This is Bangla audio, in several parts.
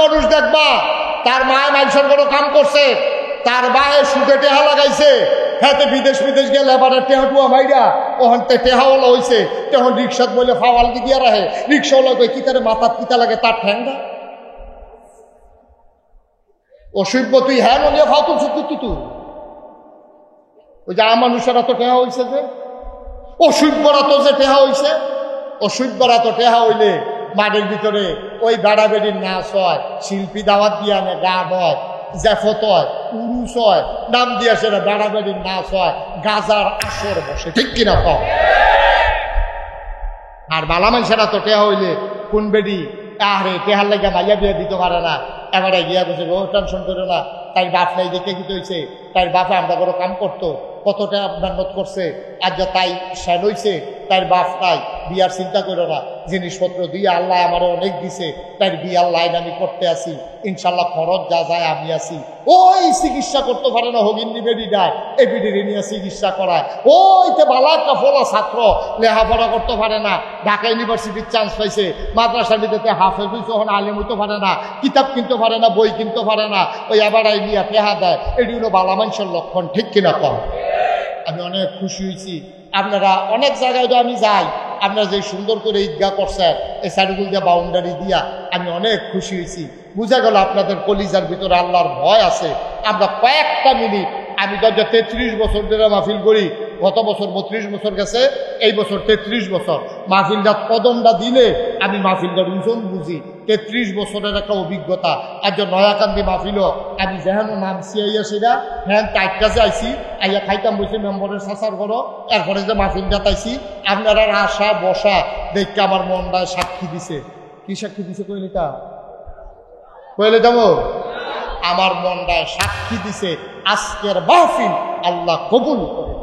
মানুষ দেখবা তার মায় মানুষের কোনো কাম করছে, তার বায়ে সুদে টেহা লাগাইছে, হ্যাঁ বিদেশ গেলে এবার টেহাটুয়া ভাইরা ওখান টেহাওয়ালা হয়েছে, তখন রিক্সাত বলে ফাওয়াল দিয়া রাখে, রিক্সাওয়ালা কই কি তার মাথার পিতা লাগে তার ঠ্যাংটা অসভ্য তুই হ্যাঁ নলিয়া ফাও তুলছ তুই ওই যে মানুষেরা তো টেহা হয়েছে, যে অসভ্যরা তো যে টেহা হয়েছে, অসভ্যরা তো টেহা হইলে মাঠের ভিতরে ওই বেড়া বেড়ির নাচ হয়, শিল্পী দাওয়াত দিয়ে আনে গান হয়, জ্যাফত হয়, উরুস হয়, নাম দিয়ে সেটা বেড়া বেড়ির নাচ হয়, গাজার আসর বসে, ঠিক কিনা কম। আর বালা মানুষেরা তো টেহা হইলে কোন বেড়ি আরে টেহার লাগে মাইয়া বিয়ে দিতে পারে না, এবারে গিয়া বসে ও টেনশন করো না, তাই বাপ নাই দেখে কি হয়েছে, তাই বাপে আমরা কোনো কাম করতো, কতটা মেহনত করছে, আজ যা তাই শ্যান হয়েছে, তাই বাপ নাই, বিয়ার চিন্তা করো না, জিনিসপত্র দিয়ে আল্লাহ আমারও অনেক দিছে, তাই বিয়ার লাইন আমি করতে আসি, ইনশাল্লাহ খরচ যা যায় আমি আসি। ওই চিকিৎসা করতে পারে না হগিন্দি বেডি দেয়, এই বেডিরে নিয়ে চিকিৎসা করায়, ওইতে ভালো একটা ফলা ছাত্র লেখাপড়া করতে পারে না, ঢাকা ইউনিভার্সিটির চান্স পাইছে, মাদ্রাসার ভিতরে হাফেজ হয়েছে, ওখানে আলেম হইতে পারে না, কিতাব কিনতে পারে না, বই কিনতে পারে না, ওই এবার নিয়ে টেহা দেয়, এটি হলো বালা মানুষের লক্ষণ, ঠিক কিনা কম। আমি অনেক খুশি হয়েছি, আপনারা অনেক জায়গায় তো আমি যাই, আপনারা যে সুন্দর করে ঈদগাহ করছেন এই সাইডগুল দিয়ে বাউন্ডারি দিয়া, আমি অনেক খুশি হয়েছি। বুঝা গেল আপনাদের কলিজার ভিতরে আল্লাহর ভয় আছে। আমরা কয়েকটা মিনিট, আমি তো 33 বছর ধরে মাহফিল করি, গত বছর 32 বছর গেছে, এই বছর 33 বছর মাহফিলটা কদমটা দিলে আমি মাহফিলটার ওজন বুঝি, 33 বছরের একটা অভিজ্ঞতা। আর যে নয়াকান্দি মাহফিল আমি যেহেন নামছি আইয়া সেটা হ্যাঁ টাইটটা যে আইসি আইয়া খাইতাম বসে মেম্বরের সাসার করো, এরপরে যে মাহফিলটা তাইছি আপনারা আসা বসা দেখতে আমার মনটায় সাক্ষী দিছে। কি সাক্ষী দিছে কইলিটা কইলে যাবো, আমার মনটায় সাক্ষী দিছে আজকের মাহফিল আল্লাহ কবুল করে।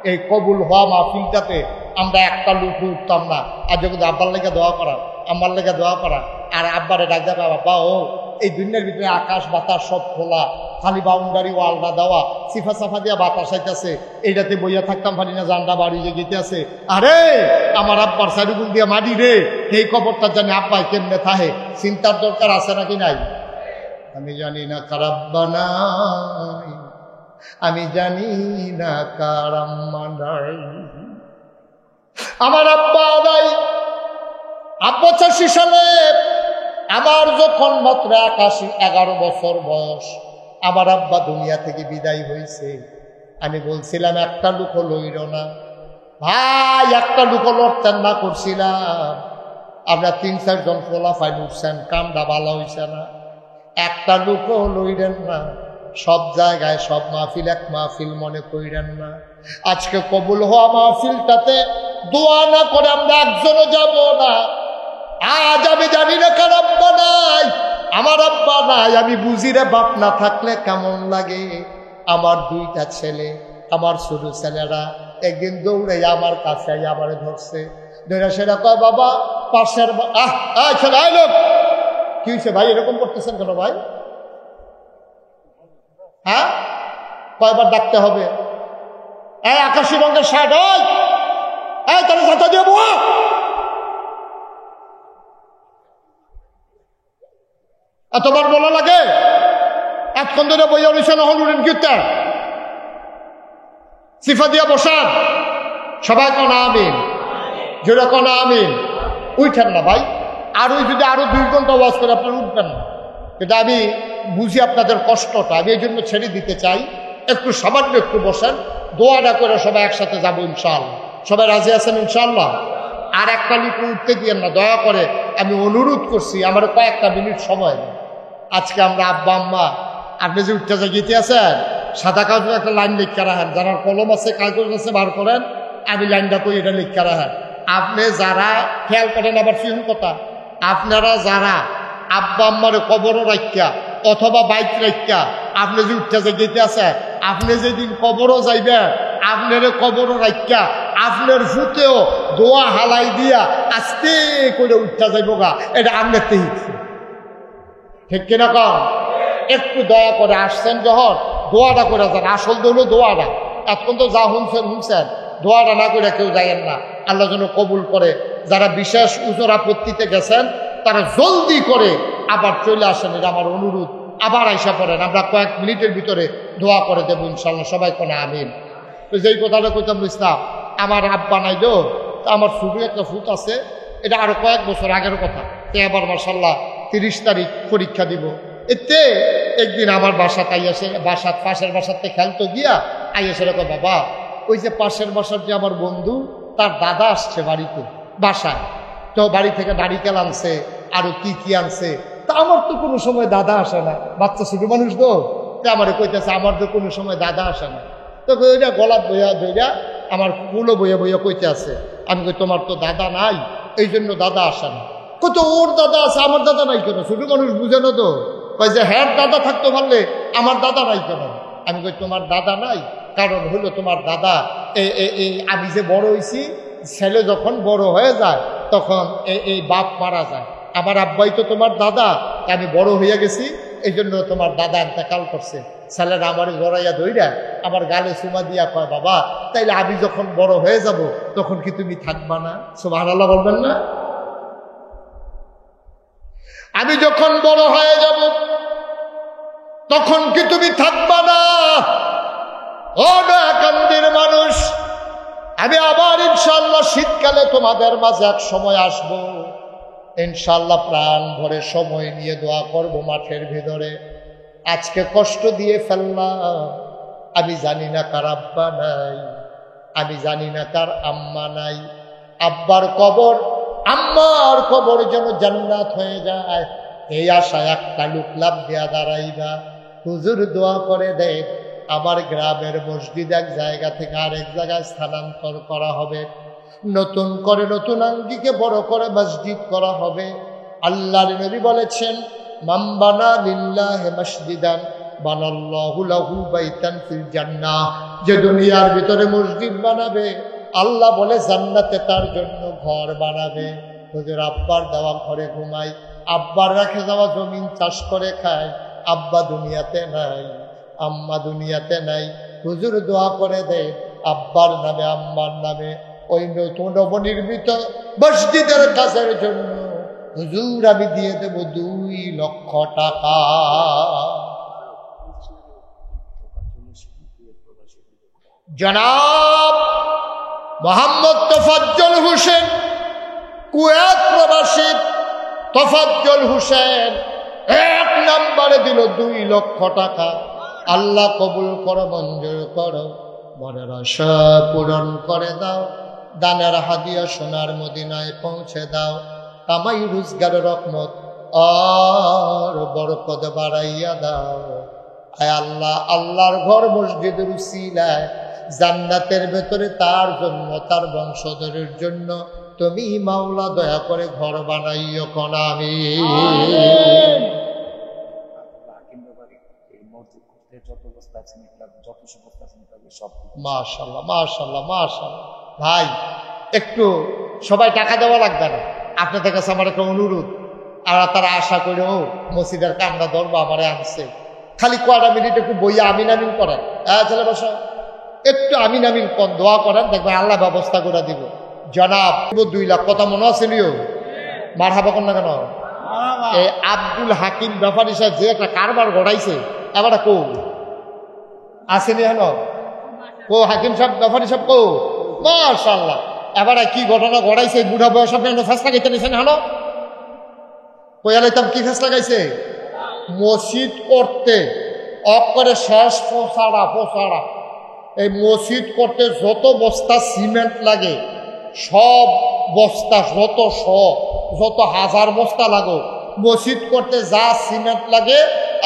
এই কবুল হওয়া মাহফিলটাতে আমরা একটা লুক উঠতাম না, আর যখন আব্বার লেগে দোয়া করা, আমার লেগে দোয়া করা, আর আব্বারে ডাক দেবা বাবা ও এই দুনিয়ার ভিতরে আকাশ বাতাস সব খোলা, খালি বাউন্ডারি ওয়ালটা দেওয়া, সিফা সাফা দিয়া বাতাস আইতেছে, এইটাতে বইয়া থাকতাম পারি না, জানটা বাড়ি যে গেতে আছে, আরে আমার আব্বার সাইডুগুল দিয়া মাটি রে, এই কবরটা জানি আব্বাই কেমনে থাহে, চিন্তার দরকার আছে নাকি নাই? আমি জানি না কারাব্বানাই, আমি জানি না কারাম্মা নাই, আমার আব্বা নাই। 85 সালে আমার যখন মাত্র 11 বছর বয়স, আমার আব্বা দুনিয়া থেকে বিদায় হয়েছে। আমি বলছিলাম একটা লুকো লইল না ভাই, একটা লুকো লড়তেন না করছিলাম, আমরা 3-4 জন ফলাফাই উঠছেন, কামটা ভালো হইছে না, একটা লুকো লইলেন না, সব জায়গায় সব মাহফিল এক মাহফিল মনে কইরেন না। আজকে কবুল হওয়া মাহফিলটাতে দোয়া না করে আমরা একজনও যাব না। আজ আমি জানি না কার আব্বা নাই, আমার আব্বা নাই, আমি বুঝি রে বাপ না থাকলে কেমন লাগে। আমার 2টা ছেলে, আমার ছোট ছেলেরা একদিন দৌড়ে আমার কাছে আমারে ধরছে, ধরে সেটা কয় বাবা পাশের ছেলে লোক কি হয়েছে ভাই, এরকম করতেছেন কেন ভাই? হ্যাঁ কয়বার ডাকতে হবে? এই আকাশি রঙের শার্ট, এই তাহলে ছাতা দিয়ে বো, এতবার বলা লাগে? এতক্ষণ ধরে বইয়া রয়েছে নহল উড়েন কীর্তন সিফা দিয়া বসান, সবাই কনা আমিন, জোরে কনা আমিন। উঠেন না ভাই, আরো যদি আরো 2 ঘন্টা ওয়াজ করে আপনারা উঠবেন না, কিন্তু আমি বুঝি আপনাদের কষ্টটা, আমি এই জন্য ছেড়ে দিতে চাই। একটু সামান্য একটু বসেন, দোয়াটা করে সবাই একসাথে যাবো ইনশাআল্লাহ। সবাই রাজি আছেন ইনশাআল্লাহ? আর একটা লিখে উঠতে দিয়েন না দয়া করে, আমি অনুরোধ করছি, আমার কয়েকটা মিনিট সময় দেন। আজকে আমরা আব্বা আম্মা, আপনি যে উঠতে গিয়ে আছেন, সাদা কাগজে একটা লাইন লিখে রাখেন, যারা কলম আছে কাগজ আছে বার করেন, আমি লাইনটা কই এটা লিখে রাখেন। আপনি যারা খেয়াল করেন, আবার ফিহুন কথা, আপনারা যারা আব্বা আম্মারে কবরও রাখিয়া অথবা বাইক রাখিয়া আপনি যে উঠতে গিয়ে আছে, আপনি যেদিন কবরও যাইবেন, আপনার কবরও রাখিয়া আপনার ফুতেও দোয়া হালাই দিয়া আস্তে করে উঠতে যাইব গা, এটা আপনার তেহিছে, ঠিক কিনা কম? একটু দয়া করে আসছেন যখন দোয়াটা করে যান, আসল তো হলো দোয়াটা। এখন তো যা শুনছেন, দোয়াটা না করে কেউ যাইয়েন না, আল্লাহ যেন কবুল করে। যারা বিশেষ উজর আপত্তিতে গেছেন তারা জলদি করে আবার চলে আসেন, এটা আমার অনুরোধ। আবার আইসা পড়েন, আমরা কয়েক মিনিটের ভিতরে দোয়া করে দেবো ইনশাল্লাহ, সবাই কোনা আমিন। তো যেই কথাটা কইতাম ইসলাম, আমার আব্বা নাই তো, আমার ছোট একটা ফুট আছে, এটা আরো কয়েক বছর আগের কথা। তে আবার মার্শাল্লাহ 30 তারিখ পরীক্ষা দিব। এতে একদিন আমার বাসা আইয়াছে, পাশের বাসাতে খেলতো গিয়া আইয়াছে, রেখো বাবা ওই যে পাশের বাসার যে আমার বন্ধু, তার দাদা আসছে বাড়িতে বাসায়, তো বাড়ি থেকে নারিকেল আনছে, আরো কি কি আনছে। তা আমার তো কোনো সময় দাদা আসে না, বাচ্চা ছোট মানুষ তো, আমার কইতেছে আমার তো কোনো সময় দাদা আসে না। তো ওইটা গলা বইয়া ধইয়া আমার কুলো বইয়া বইয়া কইতে আছে। আমি কই তোমার তো দাদা নাই, এই জন্য দাদা আসে না। কত ওর দাদা আছে, আমার দাদা নাই কেন? ছোট মানুষ বুঝে না তো, কই যে হ্যাঁ দাদা থাকতে পারলে আমার দাদা নাই কেন? আমি কই তোমার দাদা নাই, কারণ হলো তোমার দাদা আমি যে বড় হয়েছি, ছেলে যখন বড় হয়ে যায় তখন এই বাপ মারা যায়। আমার আব্বাই তো তোমার দাদা, আমি বড় হইয়া গেছি, এই জন্য তোমার দাদা ইন্তেকাল করছে। ছেলেরা আমার জড়াইয়া ধইরা আমার গালে চুমা দিয়া কয়, বাবা তাইলে আমি যখন বড় হয়ে যাব তখন কি তুমি থাকবা না? সুবহানাল্লাহ বলবেন না? আমি যখন বড় হয়ে যাব তখন কি তুমি থাকবা না? ও নয়াকান্দির মানুষ, আমি আবার ইনশাআল্লাহ শীতকালে তোমাদের মাঝে এক সময় আসব, ইনশাআল্লাহ প্রাণ ভরে সময় নিয়ে দোয়া করব মাঠের ভিতরে। আজকে কষ্ট দিয়ে ফেললাম, আমি জানি না কার আব্বা নাই, আমি জানি না কার আম্মা নাই। আব্বার কবর, আম্মার কবর যেন জান্নাত হয়ে যায়, এই আশায় একটা লোক লাভ দেয়া দাঁড়াইবা। হুজুর দোয়া করে দেয় আমার গ্রামের মসজিদ এক জায়গা থেকে আরেক জায়গায় স্থানান্তর করা হবে, নতুন করে নতুন আঙ্গিকে বড় করে মসজিদ করা হবে। আল্লাহর নবী বলেছেন, মান বানা লিল্লাহি মসজিদান বানাল্লাহু লাহু বাইতান ফিল জান্নাহ। যে দুনিয়ার ভিতরে মসজিদ বানাবে, আল্লাহ বলে জান্নাতে তার জন্য ঘর বানাবে। হুজুর আব্বার দেওয়া ঘরে ঘুমাই, আব্বার রেখে যাওয়া জমিন চাষ করে খায়, আব্বা দুনিয়াতে নাই, আম্মা দুনিয়াতে নাই। হুজুর দোয়া করে দেয় আব্বার নামে আম্মার নামে ওই নতুন নবনির্মিত মসজিদের কাজের জন্য হুজুর আমি দিয়ে দেব 2 লক্ষ টাকা। জনাব মোহাম্মদ তোফাজ্জল হোসেন, কুয়েত প্রবাসী তোফাজ্জল হোসেন 1 নম্বরে দিল 2 লক্ষ টাকা। আল্লাহ কবুল করো, মঞ্জুর করো, মনের আশা পূরণ করে দাও, দানের হাদিয়া সোনার মদিনায় পৌঁছে দাও, কামাই রোজগারের রহমত আর বরকত বাড়াইয়া দাও। আয় আল্লাহ, আল্লাহর ঘর মসজিদের উসিলায় জান্নাতের ভেতরে তার জন্য, তার বংশধরের জন্য তুমি মাওলা দয়া করে ঘর বানাইও কোন আমিন। মাশাআল্লাহ মাশাআল্লাহ মাশাআল্লাহ। ভাই একটু সবাই টাকা দেওয়া লাগবে না, আপনাদের কাছে আমার একটা অনুরোধ। আর তারা আশা করে ও মসজিদের কান্না ধরবো আমারে আনছে, খালি কয়টা মিনিট একটু বইয়া আমিন আমিন করেন। ছেলে বসো, একটু আমিন আমিন কন, দোয়া করেন, দেখবেন আল্লাহ ব্যবস্থা করে দিব। জনাব 2 লাখ কথা মনে আছে নিও, মারহাবা কর না কেন? এই আব্দুল হাকিম ব্যাপারী সাহেব যে একটা কারবার ঘটাইছে, এবার কো আসেনি হেন কো হাকিম সাহেব ব্যাপারী সাহেব কো, মাশাআল্লাহ। এবার কি ঘটনা ঘটাইছে, বুড়া বয়স আপনি ফেসলা গাইতে নিয়েছেন হেন কয়ালাইতাম, কি ফেসলা গাইছে? মসজিদ করতে অকরে শেষ পোছাড়া এই মসজিদ করতে যত বস্তা সিমেন্ট লাগে, সব বস্তা, যত হাজার বস্তা লাগো, মসজিদ করতে যা সিমেন্ট লাগে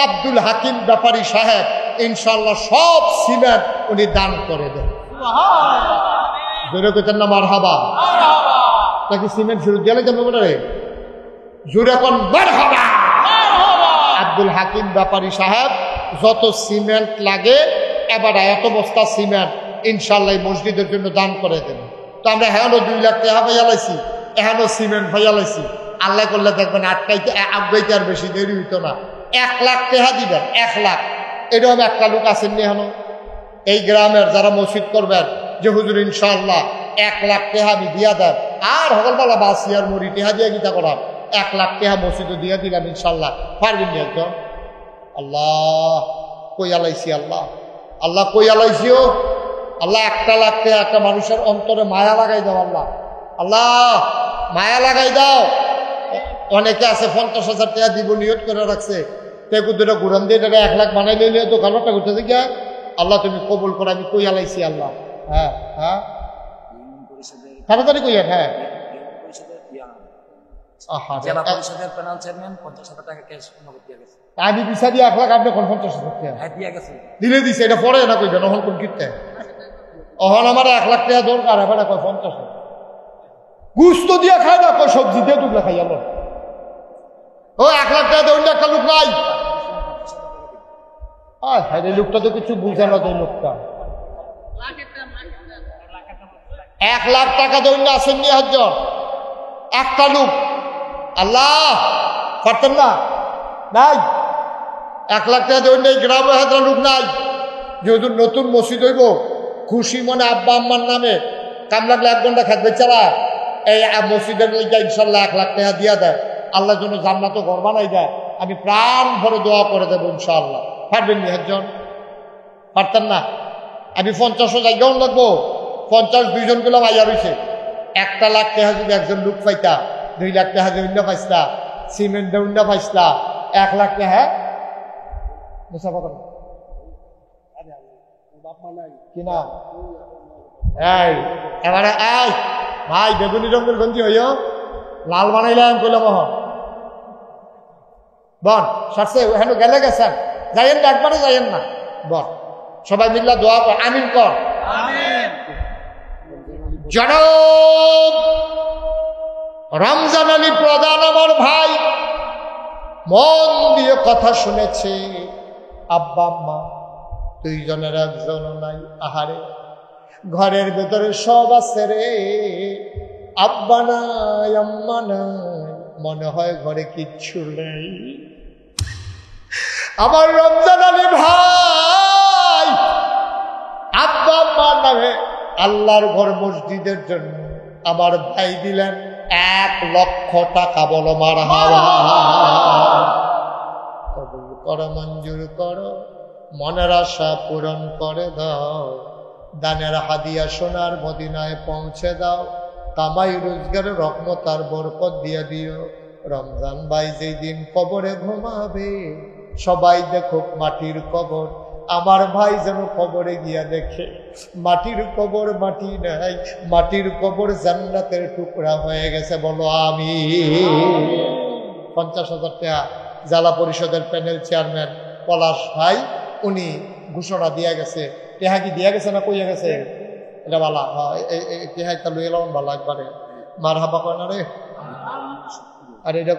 আব্দুল হাকিম ব্যাপারী সাহেব ইনশাল্লাহ সব সিমেন্ট উনি দান করে দেন। জোরে কইতেন না মারহাবা? নাকি সিমেন্ট শুরু দিয়ে যাবে ওটারে জোরে কোন মারহাবা। আব্দুল হাকিম ব্যাপারী সাহেব যত সিমেন্ট লাগে এবার এত বস্তা সিমেন্ট ইনশাল্লাহ মসজিদের জন্য দান করে দেন। তো আমরা এখনো 2 লাখ টাকা ভাইয়া লাইছি, এখনো সিমেন্ট ভাইয়া লাইছি। আল্লাহ করলে দেখবেন আগাইতে আর বেশি দেরি হইতো না। 1 লাখ টাকা দিবেন, 1 লাখ। এরকম একটা লোক আসেননি এখনো এই গ্রামের যারা মসজিদ করবেন যে হুজুর ইনশাআল্লাহ 1 লাখ টাকা আমি দিয়া দেন, আর হকলবেলা বাসি আর মুড়ি টেহা দিয়ে গীতা করাম, 1 লাখ টাকা মসজিদে দিয়ে দিলাম ইনশাল্লাহ, পারবেন নি একজন? আল্লাহ কই আলাইছি, আল্লাহ আল্লাহ কই আলাইছিও আল্লাহ। 1 লাখ টাকা একটা মানুষের অন্তরে মায়া লাগাই দাও আল্লাহ, আল্লাহ মায়া লাগাই দাও। অনেকে আছে 50,000 টাকা দিব নিয়ত করে রাখছে, টেকু দুটো ঘুরান দিয়ে 1 লাখ বানাই লইলে তো কালোটা করতেছে গিয়া। আল্লাহ তুমি কবুল করে, আমি কই আলাইছি আল্লাহ। হ্যাঁ হ্যাঁ তাড়াতাড়ি কইয়া। হ্যাঁ আমি বিচার দিয়ে 1 লাখ, আপনি এখন 50,000 টাকা দিলে দিছে, এটা পরে না কইবেন অহন কোন কীর্তে অহন আমার 1 লাখ টাকা দরকার, এবার কয় 50,000 গুস্ত দিয়া খায় না, কয় সবজি দিয়ে টুকলা খাই আলো। ও 1 লাখ টাকা অন্য একটা লোক নাই। হ্যাঁ এই লোকটা তো কিছু বুঝে না, তো লোকটা 1 লাখ টাকা দৈন্য আসেন নি একজন, একটা লোক। আল্লাহ পারতেন না, নাই 1 লাখ টাকা দৈন্য এই গ্রামে হাজার লোক নাই। যেহেতু নতুন মসজিদ হইব, খুশি মনে আব্বা আম্মার নামে কাম লাগলে 1 ঘন্টা খাটবে চালা এই মসজিদের লিগা ইনশাল্লাহ 1 লাখ টাকা দিয়া দেয়, আল্লাহর জন্য জান্নাত ঘর বানাই দেয়। আমি প্রাণ ভরে দোয়া করে দেবো ইনশাআল্লাহ। পারবেন নি একজন? পারতেন না? আমি 50 জায়গাও লাগবো, 50 2জন গুলো মাইয়া রয়েছে। 1 লাখ টাকা যদি একজন লোক পাইতা, 2 লাখ টাকা অন্য পাইছলা, সিমেন্ট অন্য পাইছলা, 1 লাখ টাকা। হ্যাঁ মুসাফা করেন কিনা? এই এবারে এই ভাই বেগুনি রঙের গঞ্জি হইও লাল বানাইলাম কইলাম মহন বন সারছে হেন গেলে গেছেন, যাইয়েন না, একবারে যাইয়েন না। বন সবাই মিল্লা দোয়া কর, আমিন কর। জনাব রমজান আলী প্রধান আমার ভাই মন দিয়ে কথা শুনেছে। আব্বা আম্মা 2 জনের 1 জনও নাই। আহারে ঘরের ভেতরে সব আছে রে, আব্বা নাই আম্মা নাই, মনে হয় ঘরে কিচ্ছু নেই। আমার রমজান আলী ভাই আব্বা আম্মার নামে আল্লাহর ঘর মসজিদের জন্য আমার ভাই দিলেন 1 লক্ষ টাকা। বলো মারহাবা। কবুল করো, মঞ্জুর করো, মনের আশা পূরণ করে দাও, দানের হাদিয়া সোনার মদিনায় পৌঁছে দাও, কামাই রোজগারের রহমত আর বরকত দিয়ে দিও। রমজান ভাই যেই দিন কবরে ঘুমাবে সবাই দেখো মাটির কবর, আমার ভাই যেন কবরে গিয়া দেখে মাটির কবর মাটি নাই, মাটির কবর জান্নাতের টুকরা হয়ে গেছে। বলো আমি। 50,000 টাকা জেলা পরিষদের প্যানেল চেয়ারম্যান পলাশ ভাই উনি ঘোষণা দিয়া গেছে। টেহা কি দিয়া গেছে না কইয়া গেছে? এটা বালা টেহা একটা লইয়া লাউন বালা একবারে মার হাবা কয় না রে। আর এটা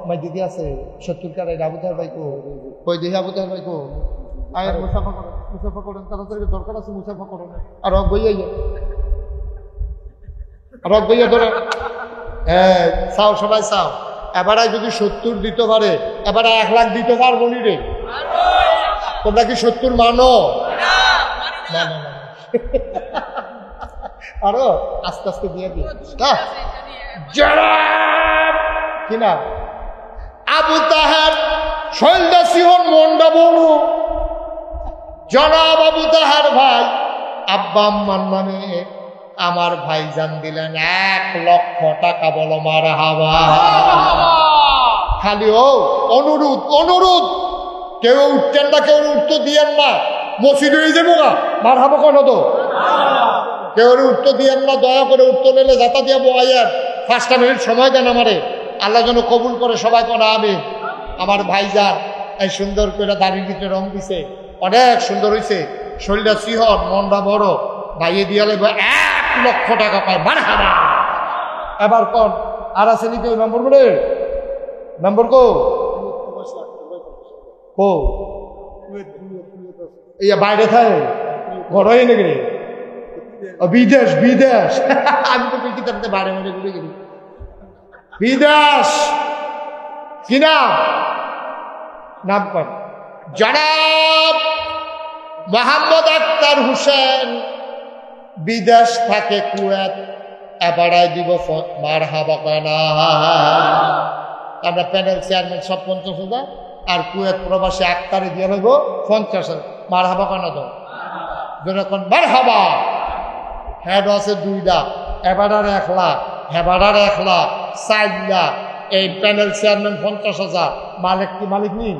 মাই দিদি আছে 70 টাকা। এটা আবুতার ভাই কো কই দেখি আবুতার ভাই কো আয়ের মুসাফা করেন তাড়াতাড়ি দরকার আছে, মুসাফা করেন। আর রক বইয়া রক বইয়া ধরে হ্যাঁ চাও সবাই চাও। এবারে যদি 70 দিতে পারে, এবারে 1 লাখ দিতে পারবো নি রে? তোমরা কি 70 মানো? না না না আরো আস্তে আস্তে দিয়ে দিয়ে কিনা আবু তাহের শৈলদা সিংহর মন্ডা বড় জনাব আবু তাহের ভাই আব্বা আম্মার নামে আমার ভাই জান দিলেন 1 লক্ষ টাকা। বলো মারহাবা। খালি অনুরোধ অনুরোধ, কেউ উঠতেন না, কেউ উঠতে দিয়েন না, মসজিদ হয়ে যাবো না মারহাবা কেন তো কেউ উত্তর দিয়েন না, দয়া করে উত্তর নিলে যাতা দিয়ে বোয়াইয়ার 5টা মিনিট সময় দেন আমারে, আল্লাহ যেন কবুল করে সবাই কোন আমি। আমার ভাইজান এই সুন্দর করে দাড়ির ভিতরে রং দিছে, অনেক সুন্দর হয়েছে, শরীরটা সিহন মনটা বড়, ভাইয়ে দিয়ে 1 লক্ষ টাকা পায়। মারহাবা। এবার কোন আর আছে নাকি ওই নম্বর বলে নম্বর কো বাইরে থাকে ঘর হয় নাকি রে? বিদেশ বিদেশ আমি তো কিতাবতে বাইরে বাইরে ঘুরে গেলি বিদেশ কিনা নাম কর জনাব মোহাম্মদ আক্তার হোসেন বিদেশ থাকে কুয়েত। এবারাই দিব মার হাবা কয় না। আমরা প্যানেল চেয়ারম্যান সব 50,000 আর কুয়েত প্রবাসী আক্তারে দিয়ে নেবো 50,000। মার হাবা কয় না তো যখন মার হাবা। হেড আছে 2 লাখ, এবারার 1 লাখ, হেবারার 1 লাখ, 4 লাখ। এই প্যানেল চেয়ারম্যান 50,000, মালিক কি মালিক নিন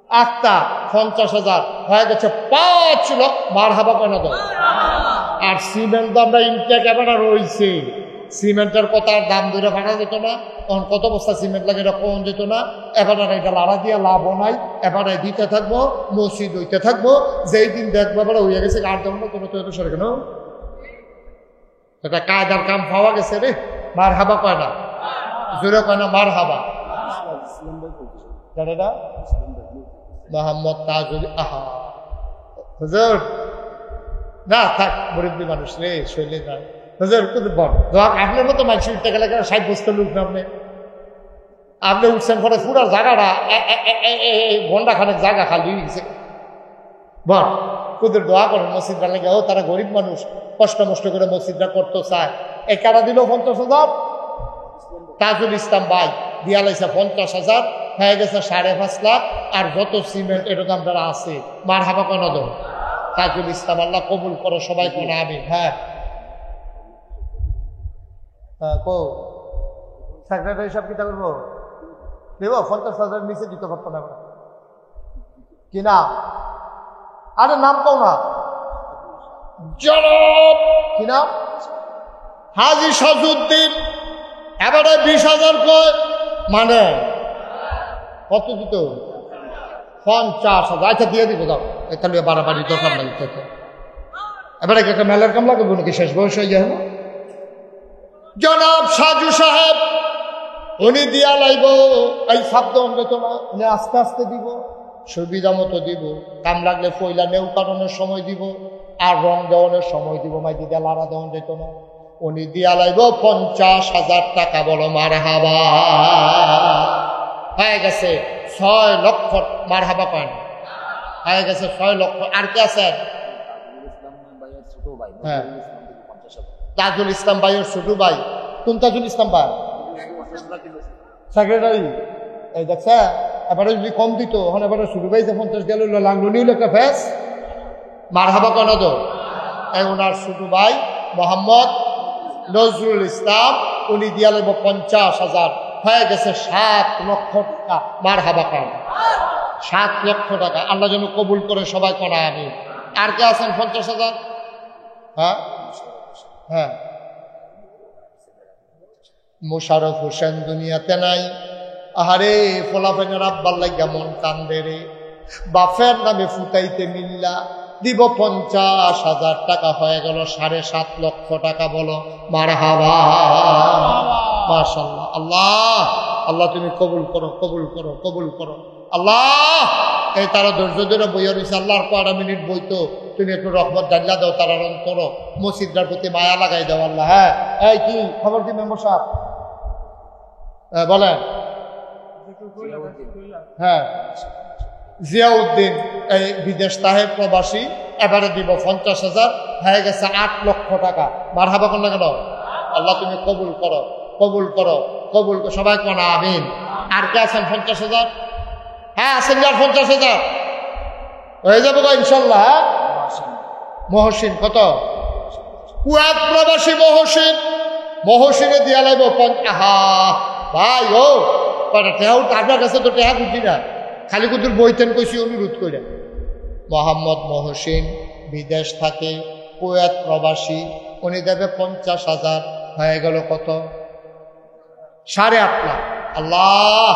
আক্তা 50,000 হয়ে গেছে 5 লাখ। মার হাবা কয় না তো। আর সিমেন্ট তো আমরা ইনটেক এবার রয়েছে, সিমেন্টের কথা দাম ধরে ফাটা যেত না। তখন কত বস্তা সিমেন্ট লাগে এটা কম যেত না। এবার আর এটা লাড়া দিয়ে লাভও নাই। এবারে দিতে থাকবো, মসজিদ হইতে থাকবো। যেই দিন দেখবো এবার হইয়া গেছে আর দেবো না কোনো তো এত সরে কেন এটা কায়দার কাম পাওয়া গেছে রে। মার হাবা কয় না, জোরে কয় না মার হাবা। মোহাম্মদ তাজুল আহা হুজুর না থাক, মুরব্বী মানুষ রে শৈলে না। হুজুর কিন্তু বল আপনার মতো মানুষ উঠতে গেলে 60 বছর লোক না। আপনি উঠছেন পরে পুরো জায়গাটা ঘন্টা খানেক জায়গা খালি গেছে। বল কুদের দোয়া করেন মসজিদটা লেগে। ও তারা গরিব মানুষ, কষ্ট মষ্ট করে মসজিদটা করতে চায়। এই কারা দিল 50,000। তাজুল ইসলাম ভাই দিয়া লাইছে 50,000 হয়ে গেছে 5.5 লাখ। আর যত সিমেন্ট এটা দাম যারা আছে মার হাবা কেন দো। তাজুল ইসলাম আল্লাহ কবুল করো সবাই কোন আমি। হ্যাঁ কো সেক্রেটারি সব কিতা করবো দেব 50,000 নিচে দিতে পারতো না কি না। আরে নাম কও না, জনাব কি নাম হাজি সাজুদ্দিন। এবারে 20,000 কয় মানে কত দিত 50,000। আচ্ছা দিয়ে দিব দাও, তাহলে বাড়াবাড়ি দরকার নাই। এবারে একটা মেলার কাম লাগবে নাকি, শেষ বয়স হয়ে যায় না। জনাব সাজু সাহেব উনি দিয়া লাইব এই শব্দ অমৃত না, উনি আস্তে আস্তে দিব, সুবিধা মতো দিব। কাম লাগলে পয়লা নেউ কারণের সময় দিব, আর রং দেওয়ানোর সময় দিব। মাই দিদা লাড়া দেওয়ান যেত না। উনি দিয়া লাইব 50,000 টাকা। বলো মার হাবা। হয়ে গেছে 6 লক্ষ। মার হাবা কয় না, হয়ে গেছে 6 লক্ষ। আর কে আছে? হ্যাঁ তাজুল ইসলাম ভাইয়ের ছোট ভাই। কোন তাজুল ইসলাম ভাই? সেক্রেটারি। এই দেখছে এবারে যদি কম দিত এখন এবারে ছোট ভাই যে 50 গেল লাগলো নিল একটা ফেস। মার হাবা কেন তো। ওনার ছোট ভাই মোহাম্মদ নজরুল ইসলাম উনি দিয়া লাগবো 50,000। হয়ে গেছে 7 লক্ষ টাকা। মার হাবা কেন 7 লক্ষ টাকা। আল্লাহ যেন কবুল করে সবাই করা আমি। আর কে আছেন 50,000? হ্যাঁ হ্যাঁ মোশারফ হোসেন দুনিয়াতে নাই। আহারে ফলাফেনের আব্বার লাগিয়া মন কান্দে রে। বাফের নামে ফুটাইতে মিল্লা দিব 50,000 টাকা। হয়ে গেল 7.5 লক্ষ টাকা। বলো মার হাবা। মাশাআল্লাহ। আল্লাহ আল্লাহ তুমি কবুল করো, কবুল করো, কবুল করো আল্লাহ। এই তারা ধৈর্য ধরে বইয়া রয়েছে। আল্লাহর 1 মিনিট বইতো, তুমি একটু রহমত জানলা দাও তারা অন্তর, মসজিদটার প্রতি মায়া লাগাই দাও আল্লাহ। হ্যাঁ এই কি খবর কি মেম্বার সাহেব বলেন? হ্যাঁ জিয়াউদ্দিন এই বিদেশ তাহেব প্রবাসী এবারে দিব 50,000। হয়ে গেছে 8 লক্ষ টাকা। মার হাবা কোন কেন। আল্লাহ তুমি কবুল করো, কবুল করো, কবুল করো সবাই কোন আমিন। আর কে আছেন 50,000? হ্যাঁ আছেন যার 50,000 হয়ে যাবে গো ইনশাল্লাহ। মহসিন কত? কুয়েত প্রবাসী মহসিন। মহসিনে দিয়া লাগবে 50। ভাই ও কটা টেহাও আপনার কাছে তো টেহা খুঁজি না, খালি কুতুর বইতেন কইছি অনুরোধ করে। মোহাম্মদ মহসিন বিদেশ থাকে, কুয়েত প্রবাসী। উনি দেবে 50,000। হয়ে গেল কত? 8.5 লাখ। আল্লাহ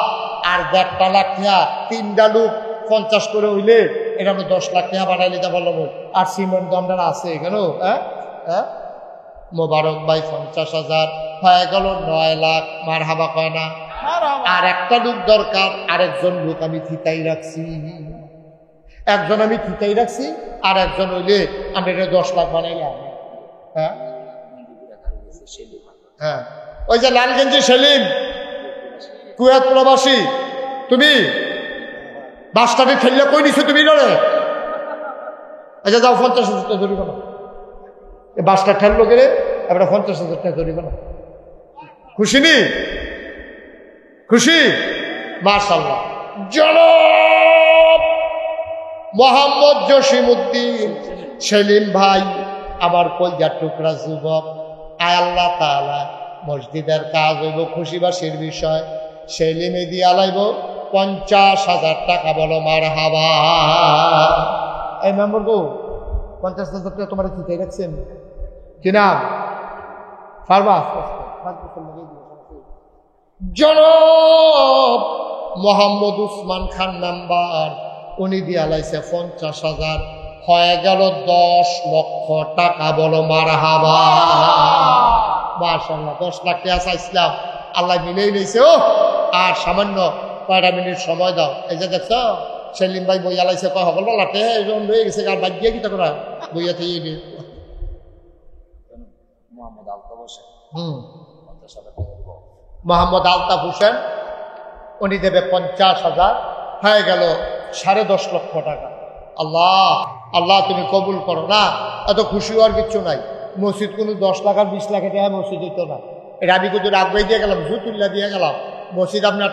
আর 1.5 লাখ টাকা 3টা লোক 50 করে হইলে এটা 10 লাখ টাকা বানাই নিতে পারলাম। আর সিমেন্ট দামটা আছে কেন? হ্যাঁ হ্যাঁ মোবারক ভাই 50,000। হয়ে গেল 9 লাখ। মার হাবা কয় না। আর একটা লোক দরকার, আরেকজন লোক আমি থিতাই রাখছি। একজন আমি থিতাই রাখছি, আর একজন হইলে আমি এটা 10 লাখ বানাইলাম। হ্যাঁ হ্যাঁ ওই যে লালগঞ্জি সেলিম কুয়েত প্রবাসী। তুমি বাসটাকে ঠেললে কই নিছো তুমি নরে? আচ্ছা যাও 50,000 ধরি কেন বাসটা ঠেললো গেলে এবার 50,000 টাকা ধরিবে না। খুশি নি? খুশি? মাশাআল্লাহ। জনাব মোহাম্মদ জসিমউদ্দিন সেলিম ভাই, আমার কলজার টুকরা যুবক, আয় আল্লাহ তাআলা মসজিদের কাজ হইব খুশিবাসীর বিষয়, সেলিমে দিয়া লাইব 50,000 টাকা। বলো মারহাবা। এই মেম্বার গো 50,000 টাকা তোমার চিন্তাই রাখছেন কি নাম? পারবা? জনাব মোহাম্মদ উসমান খান নাম্বার, উনি দিয়া লাইছে 50,000, হয়ে গেল 10 লক্ষ টাকা। বলো মারহাবা। মাশাআল্লাহ, 10 লাখ টাকা চাইছিলাম, আল্লাহ মিলেই নিয়েছে। ও আর সামান্য কয়টা মিনিট সময় দাও। এই যে দেখছ সেলিম ভাই বইয়া লাইছে, কয় সকল লাটে এরকম রয়ে গেছে, আর বাদ দিয়ে কি করা বইয়া থেকে মোহাম্মদ আলতাফ হোসেন, উনি দেবে 50,000, হয়ে গেল 10.5 লক্ষ টাকা। আল্লাহ আল্লাহ তুমি কবুল করো। না এত খুশি হওয়ার কিচ্ছু নাই। মসজিদ কোনো 10 লাখ আর 20 লাখে টাকা মসজিদ হইতো না। এটা আমি কিন্তু আগ্রহ দিয়ে গেলাম, জুতুল্লা দিয়ে গেলাম। মসজিদ আপনার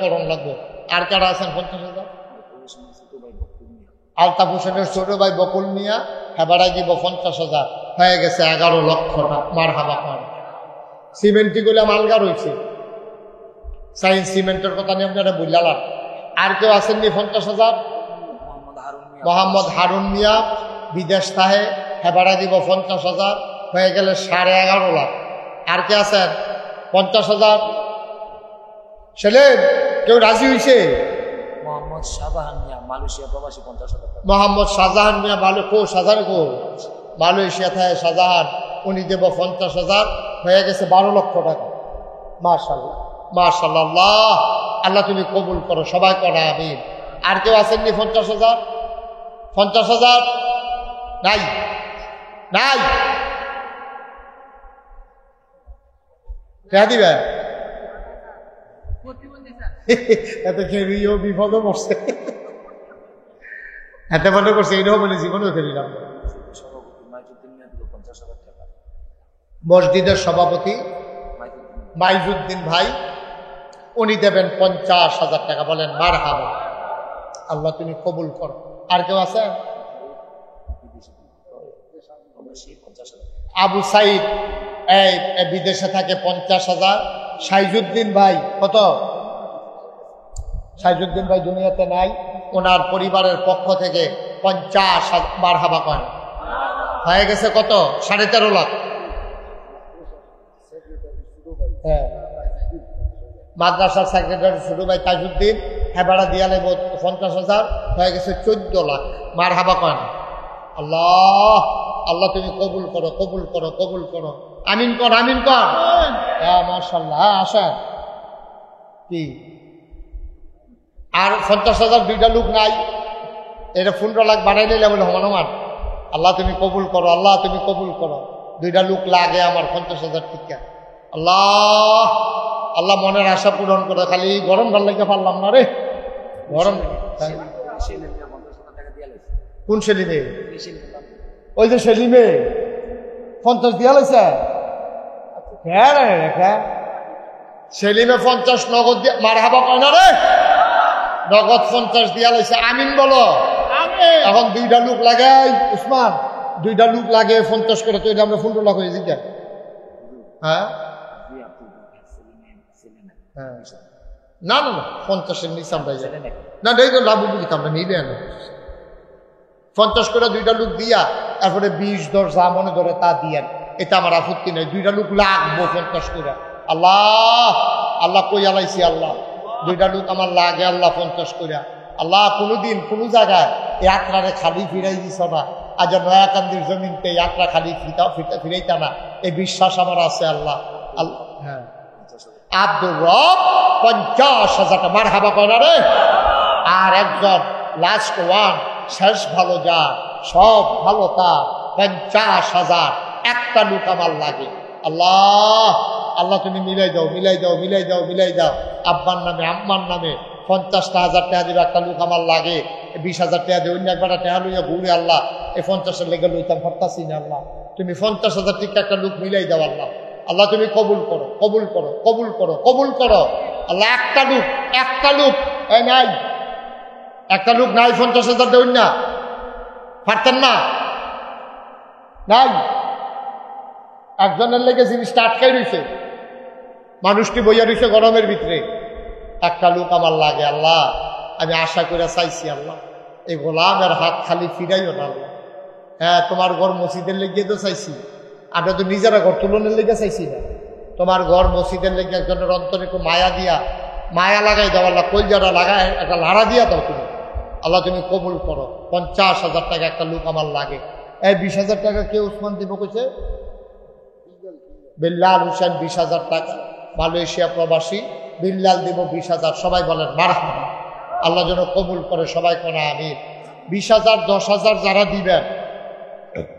করণ লাগবে। আর কারা আছেন 50,000? আলতাফ হোসেনের ছোট ভাই বকুল মিয়া, হেবাড়াই দিব 50,000, হয়ে গেছে 11 লক্ষ টাকা। মারহাবা। সিমেন্টি গুলো মালগা রয়েছে, সাইন্স সিমেন্টের কথা নিয়ে আপনারা বুঝলাম। আর কেউ আসেননি 50,000? মোহাম্মদ হারুন মিয়া বিদেশ থাহে, হেবাড়াই দিব 50,000, হয়ে গেলে 11.5 লাখ। আর কে আছেন 50,000? ছেলেন কেউ রাজি হয়েছে? মোহাম্মদ শাহজাহান মিয়া মালয়েশিয়া প্রবাসী 50,000 টাকা। মোহাম্মদ শাহজাহান মিয়া মালয়েশিয়া থাকে শাহজাহান, উনি দেব 50,000, হয়ে গেছে 12 লক্ষ টাকা। মাশাআল্লাহ মাশাআল্লাহ। আল্লাহ আল্লাহ তুমি কবুল করো, সবাই করো আমিন। আর কেউ আসেননি 50,000? 50,000 নাই নাই কে দিবে? এত খেলিও বিপদও পড়ছে, এত মনে করছে এটাও বলে জীবনেও খেলিলাম। মসজিদের সভাপতি মাইজুদ্দিন ভাই, উনি দেবেন 50,000 টাকা। বলেন মারহাবা। আল্লাহ তুমি কবুল করো। আর কেউ আছে? আবু সাইদ এই বিদেশে থাকে 50,000। সাইজুদ্দিন ভাই কত? সাইজুদ্দিন ভাই দুনিয়াতে নাই, ওনার পরিবারের পক্ষ থেকে 50,000। মারহাবা করেন। হয়ে গেছে কত? 13.5 লাখ। হ্যাঁ, মাদ্রাসার সেক্রেটারি ছোট ভাই তাজউদ্দিন, হেবাড়া দিয়া লেব 50,000, হয়ে গেছে 14 লাখ। মারহাবা করেন। আল্লাহ আল্লাহ তুমি কবুল করো, কবুল করো, কবুল করো। আমিন কর, আমিন কর। হ্যাঁ মাশাআল্লাহ। আসেন কি আর 50,000 দুইটা লোক নাই, এটা 15 লাখ বাড়াই নিলে বলে সমান সমান। আল্লাহ তুমি কবুল করো, আল্লাহ তুমি কবুল করো। দুইটা লোক লাগে আমার 50,000 টিকা। আল্লাহ আল্লাহ মনের আশা পূরণ করে। খালি গরম ভাল লাগে পারলাম না রে, গরম। কোন সেলিমে? ওই যে সেলিমে 50 দিয়া লাইছে। সেলিমে 50 নগদ দিয়া মারহাবা কয় না রে, নগদ 50 দিয়া লাইছে। আমিন বলো। এখন দুইটা লোক লাগে উসমান, দুইটা লোক লাগে 50 করে, তো আমরা 15 লাখ হয়ে যাই। হ্যাঁ না না না 50-এর নিচে আমরা যাই না, দেখো লাভ দিতাম না, নিলে না 50 করে দুইটা লোক দিয়া, তারপরে 20-10 যা মনে ধরে তা দিয়েন, এটা আমার আপত্তি নেই। দুইটা লোক লাগবো 50 করে। আল্লাহ আল্লাহ কই আলাইছি, আল্লাহ দুইটা লোক আমার লাগে আল্লাহ 50 করে। আল্লাহ কোনোদিন কোনো জায়গায় একরারে খালি ফিরাই দিছ না, আজ নয়াকান্দির জমিনতে একরা খালি ফিরাইতা না, এই বিশ্বাস আমার আছে। আল্লাহ আল্লাহ। হ্যাঁ আব্দুর রব 50,000 টাকা। মারহাবা কয়না রে। আর একজন লাস্ট ওয়ান, শেষ ভালো যা সব ভালো তা, 50,000 একটা লোক আমার লাগে। আল্লাহ আল্লাহ তুমি মিলাই দাও, মিলাই দাও, মিলাই দাও, মিলাই দাও। আব্বার নামে আম্মার নামে 50,000 টাকা দিবে, একটা লোক আমার লাগে। 20,000 টাকা দিয়ে অন্য একবার টাকা লইয়া ঘুরে আল্লাহ এই 50-এর লেগে লইতাম পারতাছি না। আল্লাহ তুমি 50,000 টিকা একটা লোক মিলাই দাও আল্লাহ। আল্লাহ তুমি কবুল করো, কবুল করো, কবুল করো, কবুল করো আল্লাহ। একটা লোক এই নাই, একটা লোক নাই 50,000 দেউন না, পারতেন না, নাই। একজনের লেগে জিনিসটা আটকাই রয়েছে, মানুষটি বইয়া রয়েছে গরমের ভিতরে। একটা লোক আমার লাগে আল্লাহ, আমি আশা করে চাইছি আল্লাহ, এই গোলামের হাত খালি ফিরাইও না আল্লাহ। হ্যাঁ, তোমার ঘর মসজিদের লেগে তো চাইছি, আমরা তো নিজেরা ঘর তুলনের লেগে চাইছি না। তোমার ঘর মসজিদের লেগে একজনের অন্তরে একটু মায়া দিয়া, মায়া লাগাই দাও আল্লাহ, কলজারা লাগায় একটা লাড়া দিয়া দাও তুমি আল্লাহ, তুমি কবুল করো। 50,000 টাকা একটা লোক আমার লাগে। এই 20,000 টাকা কে উসমান দিব কইছে? বিল্লাল হোসেন 20,000 টাকা, মালয়েশিয়া প্রবাসী। বিল্লাল দিব 20,000। সবাই বলেন মারহাবা। আল্লাহ যেন কবুল করে, সবাই করে আমিন। 20,000 10,000 যারা দিবেন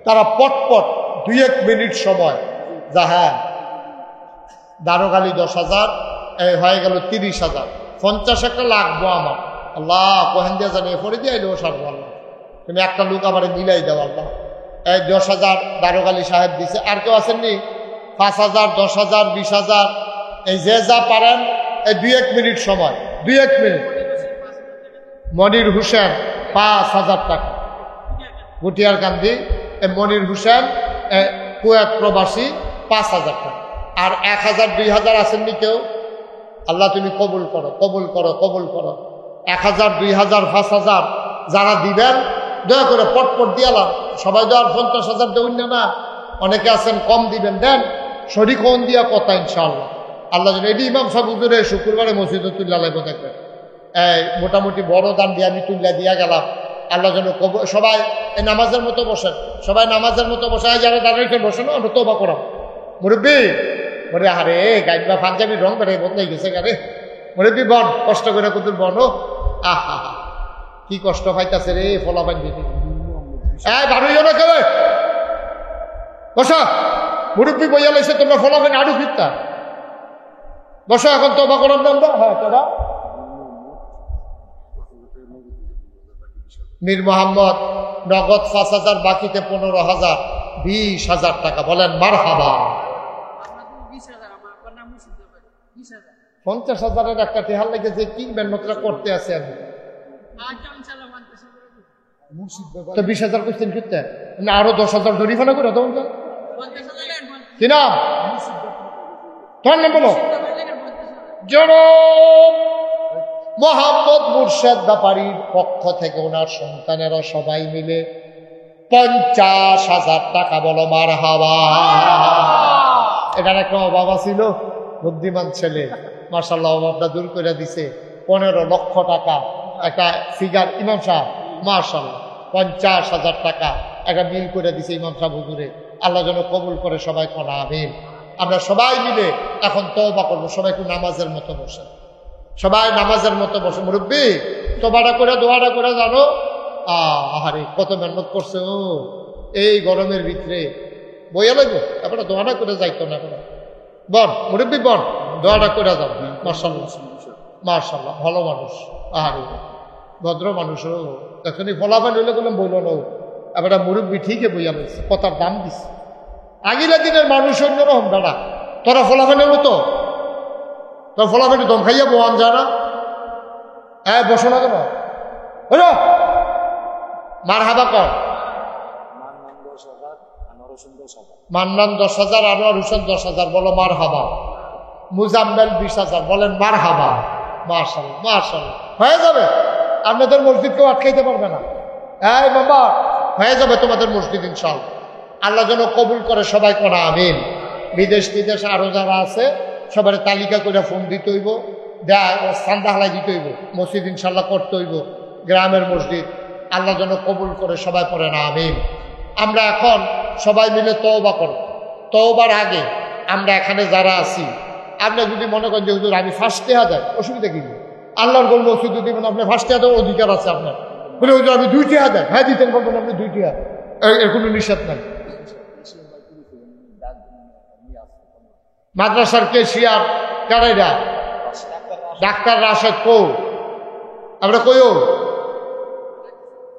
তারা পটপট 2-1 মিনিট সময় হ্যাঁ, দারোগালি 10,000 হয়ে গেল 30,000। 50 একটা লাগবো আমার আল্লাহ, কোহেন দিয়া জানিয়ে পরে দিয়ে এলেও সারবো আল্লাহ, তুমি একটা লোক আমার মিলাই দাও আল্লাহ। এই 10,000 দারোগালি সাহেব দিছে। আর কেউ আসেননি? 5,000 10,000 20,000, এই যে যা পারেন এই 2-1 মিনিট সময়, 2-1 মিনিট। মনির হোসেন 5,000 টাকা, গুটিয়ার কান্দি। মনির হোসেন কুয়েত প্রবাসী 5,000 টাকা। আর 1,000 2,000 আসেননি কেউ? আল্লাহ তুমি কবুল করো, কবুল করো, কবুল করো। 1,000 2,000 5,000 যারা দিবেন দয়া করে পটপট দিয়ালাম। সবাই তো আর 50,000 দেউন না, অনেকে আছেন কম দিবেন, দেন শরীক হন দিয়া কথা ইনশাআল্লাহ। আল্লাহ যেন এটি ইমাম সাহেব হুজুরে শুক্রবারে মসজিদে তুল্লা লাগবে থাকবে। মোটামুটি বড় দান দিয়ে আমি তুল্লা দিয়া গেলাম। আল্লাহ যেন সবাই এই নামাজের মতো বসেন, সবাই নামাজের মতো বসে। যারা দাঁড়িয়ে বসেন আমরা তোবা করাম। মুরব্বী বলে আরে গাইবা পাঞ্জাবির রং বেড়ে বদলাই গেছে গারে। মুরব্বী বন, কষ্ট করে কুতুর বনো। আহা কি কষ্ট পাইতাছে রে ফলা পাই দিতে। দাঁড়িয়ে না কেবে বসা, মুরব্বী বইয়া লাইছে, তোমরা ফলা পাই আড়ু ফিরতা বসো। এখন তোবা করার নাম দা। হ্যাঁ তোরা মীর মোহাম্মদ নগদ 5,000, বাকিতে 15,000, 20,000 টাকা। বলেন মারহাবা। 50,000 একটা টেহার লেগে যে কি মেহনতটা করতে আছে আমি তো 20,000 কোশ্চেন করতে না, আরো 10,000 জরিমানা করে তখন কি নাম তোমার নাম বলো? জনাব মোহাম্মদ মুর্শেদ ব্যাপারীর পক্ষ থেকে ওনার সন্তানেরা সবাই মিলে 50,000 টাকা। বলো মারহাবা। এখানে একটা অভাব ছিল, বুদ্ধিমান ছেলে মাশাআল্লাহ অভাবটা দূর করে দিছে। 15 লক্ষ টাকা একটা ফিগার ইমাম সাহেব মাশাআল্লাহ 50,000 টাকা একটা মিল করে দিছে ইমাম সাহেব হুজুরে। আল্লাহ যেন কবুল করে, সবাই করা আমিন। আমরা সবাই মিলে এখন তওবা করবো। সবাই একটু নামাজের মতো বসে, সবাই নামাজের মতো বসে। মুরব্বী তোবাটা করে দোয়াটা করে জানো। আহারে কত মেহনত করছে ও এই গরমের ভিতরে, বইয়া লাগবে। তারপরে দোয়াটা করে যাইতো না করে বন মুরব্বী বন, দোয়াটা করে যাও। মাশাআল্লাহ মাশাআল্লাহ, ভালো মানুষ, আহারে ভদ্র মানুষ। ও এখনই ফলাফল হইলে বললাম বইল না, এবার মুরব্বী ঠিকই বইয়া লাগছে, কথার দাম দিচ্ছে। আগিলা দিনের মানুষ অন্যরকম দাঁড়া। তোরা ফলাফলের মতো তোর ফলাফেলে দম খাইয়া বোয়ান যারা বসো না কেন? মারহাবা কর। মান্নান 10,000, আনোয়ার হোসেন 10,000। বলো মারহাবা। মুজাম্মেল 20,000। বলেন মারহাবা। মাশাআল্লাহ মাশাআল্লাহ, হয়ে যাবে। আপনাদের মসজিদ কেউ আটকাইতে পারবে না। এই বাবা হয়ে যাবে তোমাদের মসজিদ ইনশাআল্লাহ। আল্লাহ যেন কবুল করে, সবাই করা আমিন। বিদেশ আরো যারা আছে সবার তালিকা করে ফোন দিতে হইব, চান্দা হালাই দিতে হইব, মসজিদ ইনশাল্লাহ করতে হইব, গ্রামের মসজিদ। আল্লাহ যেন কবুল করে, সবাই পড়ে না আমিন। আমরা এখন সবাই মিলে তওবা করব। তওবার আগে আমরা এখানে যারা আছি, আপনি যদি মনে করেন যে হুজুর আমি ফার্স্টে হাজার, অসুবিধা কি? আল্লাহর গোল মসজিদ দিবেন, আপনি ফার্স্টে হাজার অধিকার আছে আপনার। বলে হুজুর আমি 2টি হাজার, হ্যাঁ দিতেন বলবেন আপনি 2টি হাজার, এর কোনো নিষেধ নাই। মাদ্রাসার কেশিয়ার কারাইরা ডাক্তার রাশেদ কৌ, আমরা কইও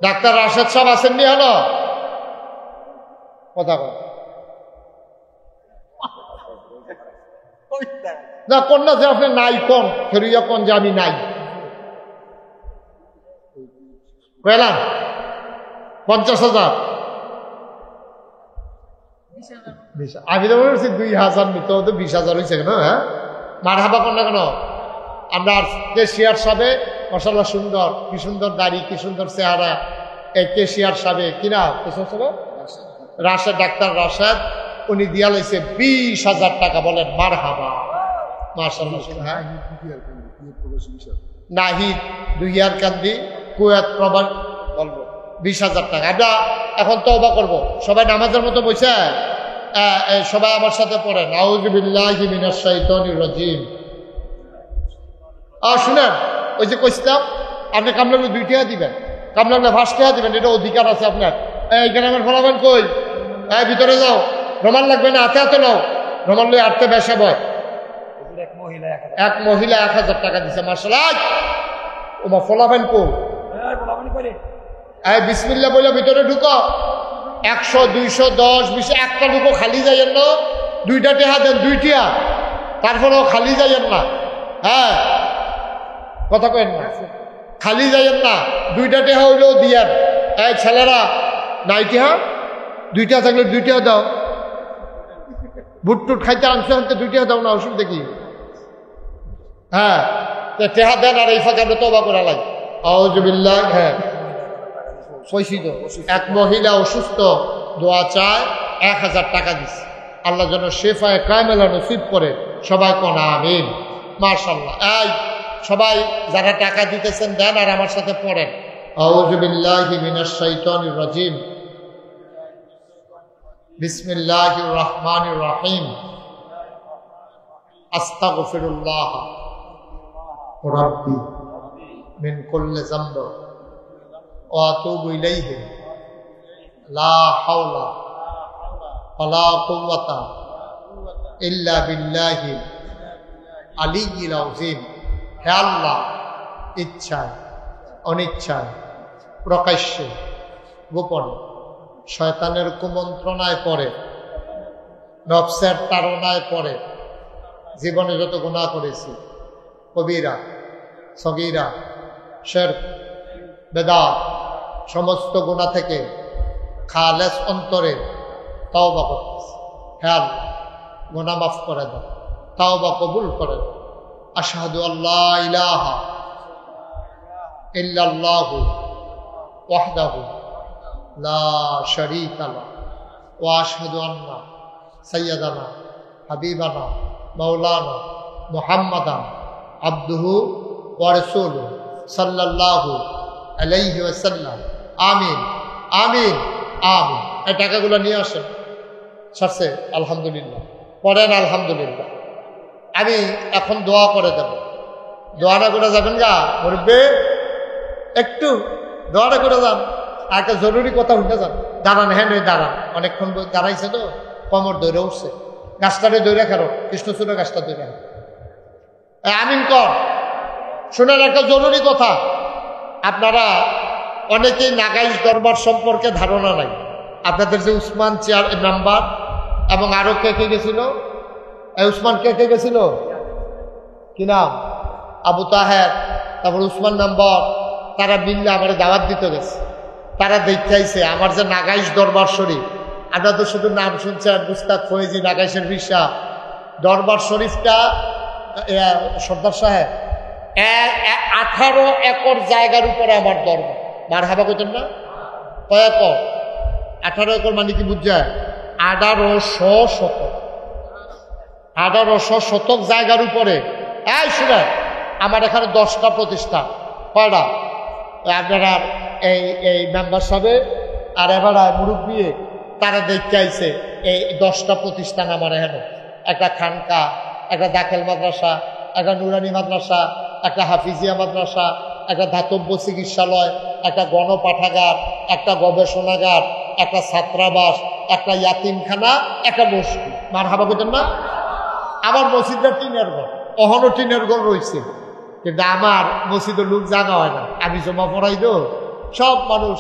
ডাক্তার রাশেদ সাহেব আসেননি? হলো কথা না কোন না যে আপনি নাই কোন ফেরুইয়া কোন যে আমি নাই কইলাম 50,000 আমি তো বলছি 2,000 নিতে হতো 20,000 হয়েছে কেন হ্যাঁ মার হাবা কর না কেন আমরা কেশিয়ার সাবে মাশাআল্লাহ সুন্দর কি সুন্দর দাড়ি কি সুন্দর চেহারা এই কেশিয়ার সাবে কিনা কেশিয়ার সাবে রাশেদ ডাক্তার রাশেদ উনি দিয়া লাইছে 20,000 টাকা বলেন মার হাবা মাশাআল্লাহ হ্যাঁ নাহিদ দুইয়ার কান্দি কুয়েত প্রবাস বলবো 20,000 টাকা আমরা এখন তওবা করব সবাই নামাজের মতো বসে সবাই আমার সাথে পড়েন আউযু বিল্লাহি মিনাশ শাইতানির রাজিম শুনেন ওই যে কইছিলাম আপনি কামলাগলে 2 টাকা দিবেন কামলাগলে 5 টাকা দিবেন এটা অধিকার আছে আপনার এইখানে আমার ফলাবেন কই ভিতরে যাও রমাল লাগবে না হাতে হাতে নাও রমাল লই আটতে বেসা বয় এক মহিলা 1,000 টাকা দিছে মাশাআল্লাহ ওমা ফলাবেন কো বিসমিল্লাহ বলে ভিতরে ঢুকো 100 200 10 20 একটা ঢুকো খালি যাইয়েন না 2টা টাকা দেন 2টিয়া তারপরেও খালি যাইয়েন না হ্যাঁ কথা কেন না খালি যাইয়েন না 2টা টাকা হইলেও দিয়ার ছেলেরা নাইটি হ্যাঁ 2টা থাকলে 2টা দাও বুট টুট খাইতে আনতে আনতে 2টা দাও না অসুবিধা কি হ্যাঁ টেহা দেন আর এই ফাঁকে আমরা তওবা করা লাগে আউযু বিল্লাহ হ্যাঁ কইছি তো এক মহিলা অসুস্থ দোয়া চায় 1,000 টাকা দিচ্ছে আল্লাহ যেন শেফায়ে কামেলা নসিব করে সবাই কোন আমিন মাশাআল্লাহ এই সবাই যারা টাকা দিতেছেন দেন আর আমার সাথে পড়েন আউযু বিল্লাহি মিনাশ শাইতানির রাজিম বিসমিল্লাহির রহমানির রহিম আস্তাগফিরুল্লাহ রাব্বি মিন কুল্লি যামব ওয়া আতুবু ইলাইহি লা হাওলা ওয়ালা কুওয়াতা ইল্লা বিল্লাহি আলিয়্যিল আযীম হে আল্লাহ ইচ্ছায় অনিচ্ছায় প্রকাশ্যে গোপনে শয়তানের কুমন্ত্রণায় পড়ে নফসের তাড়নায় পড়ে জীবনে যত গুনাহ করেছি কবিরা সগীরা শিরক বেদাত সমস্ত গুনাহ থেকে খালেস অন্তরে তওবা করতেছি হে আল্লাহ গুনাহ মাফ করে দাও তওবা কবুল করে দাও আশহাদু আল্লা ইলাহা ইল্লাল্লাহু ওয়াহদাহু লা শারীকা লাহু ওয়া আশহাদু আন্না সাইয়্যিদানা হাবিবানা মাওলানা মুহাম্মাদান আবদুহু ওয়া রাসূলুহু সাল্লাল্লাহু আলাইহি ওয়াসাল্লাম আমিন আমিন আমিন এই টাকাগুলো নিয়ে আসেন সারছে আলহামদুলিল্লাহ পড়েন আলহামদুলিল্লাহ আমি এখন দোয়া করে দেব দোয়াটা করে যাবেন গা মুরব্বি একটু দোয়াটা করে যান একটা জরুরি কথা উঠে যান দাঁড়ান হ্যাঁ নয় দাঁড়ান অনেকক্ষণ দাঁড়াইছে তো কোমর দৌড়ে উঠছে গাছটারে দৌড়ে খেলো কৃষ্ণচূড়া গাছটা দৌড়ে আমিন কর শোনেন একটা জরুরি কথা আপনারা অনেকেই নাগাইশ দরবার সম্পর্কে ধারণা নাই আপনাদের যে উসমান চেয়ার নাম্বার এবং আরো কে কে গেছিল উসমান কে কে গেছিল কি নাম আবু তাহের তারপর উসমান নাম্বার তারা মিললে আমার দাওয়াত দিতে গেছে তারা দেখাইছে আমার যে নাগাইশ দরবার শরীফ আপনারা তো শুধু নাম শুনছেন মুস্তাক ফয়েজি নাগাইশের বিশা দরবার শরীফটা সর্দার সাহেব 18 একর জায়গার উপরে আমার দরবার মারহাবা কইতেন না কয় একর 18 একর মানে কি বুঝছেন 1800 শতক 1800 শতক জায়গার উপরে এই শুনেন আমার এখানে 10টা প্রতিষ্ঠান কয়টা আপনারা এই মেম্বার সাহেব আর এবার মুরব্বী তারা দেখতে আইছে এই 10টা প্রতিষ্ঠান আমার এখানে একটা খানকা একটা দাখিল মাদ্রাসা একটা নুরানি মাদ্রাসা একটা হাফিজিয়া মাদ্রাসা একটা ধাতব্য চিকিৎসালয় একটা গণপাঠাগার একটা গবেষণাগার একটা ছাত্রাবাস একটা ইয়াতিমখানা একটা মসজিদ মার হাবা করতেন না আমার মসজিদটা টিনের ঘর অহনো টিনের ঘর রয়েছে কিন্তু আমার মসজিদের লোক জাগা হয় না আমি জমা পড়াই দো সব মানুষ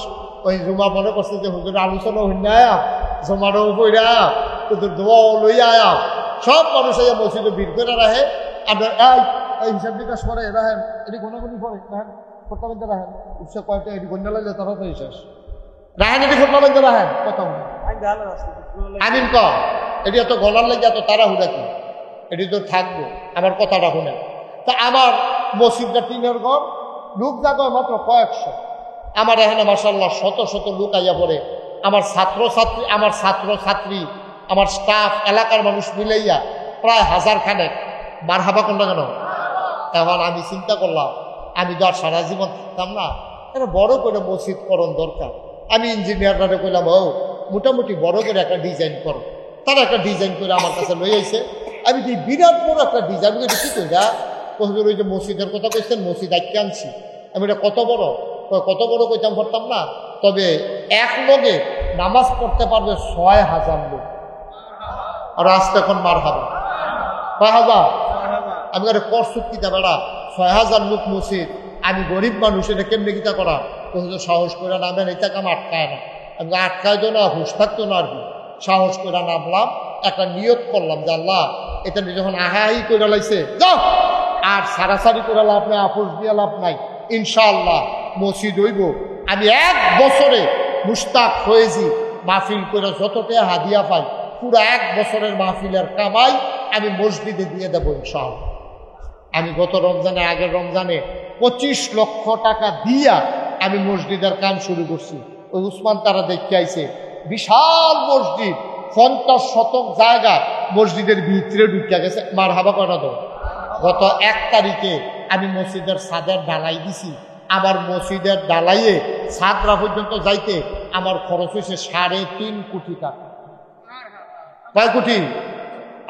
ওই জমা মনে করছে যে হুজুর আলোচনা হইনা জমারও পড়া তোদের দোয়াও লই আয়া সব মানুষ এই মসজিদে ভিড় করে রাখে। আপনার এই হিসাব বিকাশ করে রাখেন, এটি গুণাগুণি করে রাখেন, ফোটা বেঁধে রাখেন, উৎসব কয়েকটা এটি গণ্য লাগলে তারা তো শেষ রাখেন, এটি ফোটা বেঁধে রাখেন। কথা আমিন ক এটি এত গলার লেগে এত তারা হুড়া কি, এটি তো থাকবো। আমার কথাটা শুনেন। তা আমার মসজিদটা টিনের ঘর, লোক জায়গা মাত্র কয়েকশো। আমার এখানে মাসাল্লাহ শত শত লোক আইয়া পড়ে। আমার ছাত্রছাত্রী, আমার স্টাফ, এলাকার মানুষ মিলাইয়া প্রায় 1000 খানেক। মারহাবা কোনটা কেন? এখন আমি চিন্তা করলাম, আমি তো আর সারা জীবন থাকতাম না, এটা বড় করে মসজিদ করণ দরকার। আমি ইঞ্জিনিয়াররা কইলাম, ও মোটামুটি বড় করে একটা ডিজাইন করো। তারা একটা ডিজাইন করে আমার কাছে লই আইছে। আমি কি বিরাট বড় একটা ডিজাইন কি কইরা হুজুর ওই যে মসজিদের কথা কইছেন, মসজিদ আইকে আনছি। আমি এটা কত বড় কইতাম পারতাম না, তবে এক লগে নামাজ পড়তে পারবে 6000 লোক। আর আসতে এখন মারহাবা 6000। আমি আরে করসুক্তিটা বেড়া 6000 লোক মসজিদ, আমি গরিব মানুষ, এটা কেমনে গীতা করা? হুজুর সাহস করে নামেন, এটা কাম আটকায় না। আমি আটকায় তো না, হুশ থাকতো না আর কি। সাহস করে নামলাম, একটা নিয়ত করলাম যে আল্লাহ এটা যখন আহাই করে লাইছে, যাও আর সারাসারি করে লাভ নাই, আপোষ দিয়ে লাভ নাই। ইনশাআল্লাহ মসজিদ হইব। আমি 1 বছরে মুস্তাক হয়েছি, মাহফিল করে যতটা হাদিয়া পাই পুরো 1 বছরের মাহফিলের কামাই আমি মসজিদে দিয়ে দেবো ইনশাআল্লাহ। আমি গত রমজানে, আগের রমজানে 25 লক্ষ টাকা দিয়া আমি মসজিদের কাম শুরু করছি। ওই উসমান তারা দেখতে আইছে, বিশাল মসজিদ, 50 শতক জায়গা মসজিদের ভিতরে ঢুকিয়া গেছে। মারহাবা করা দাও। গত 1 তারিখে আমি মসজিদের ছাদের ঢালাই দিছি। আমার মসজিদের ঢালাইয়ে ছাদরা পর্যন্ত যাইতে আমার খরচ হয়েছে 3.5 কোটি টাকা। কয় কোটি?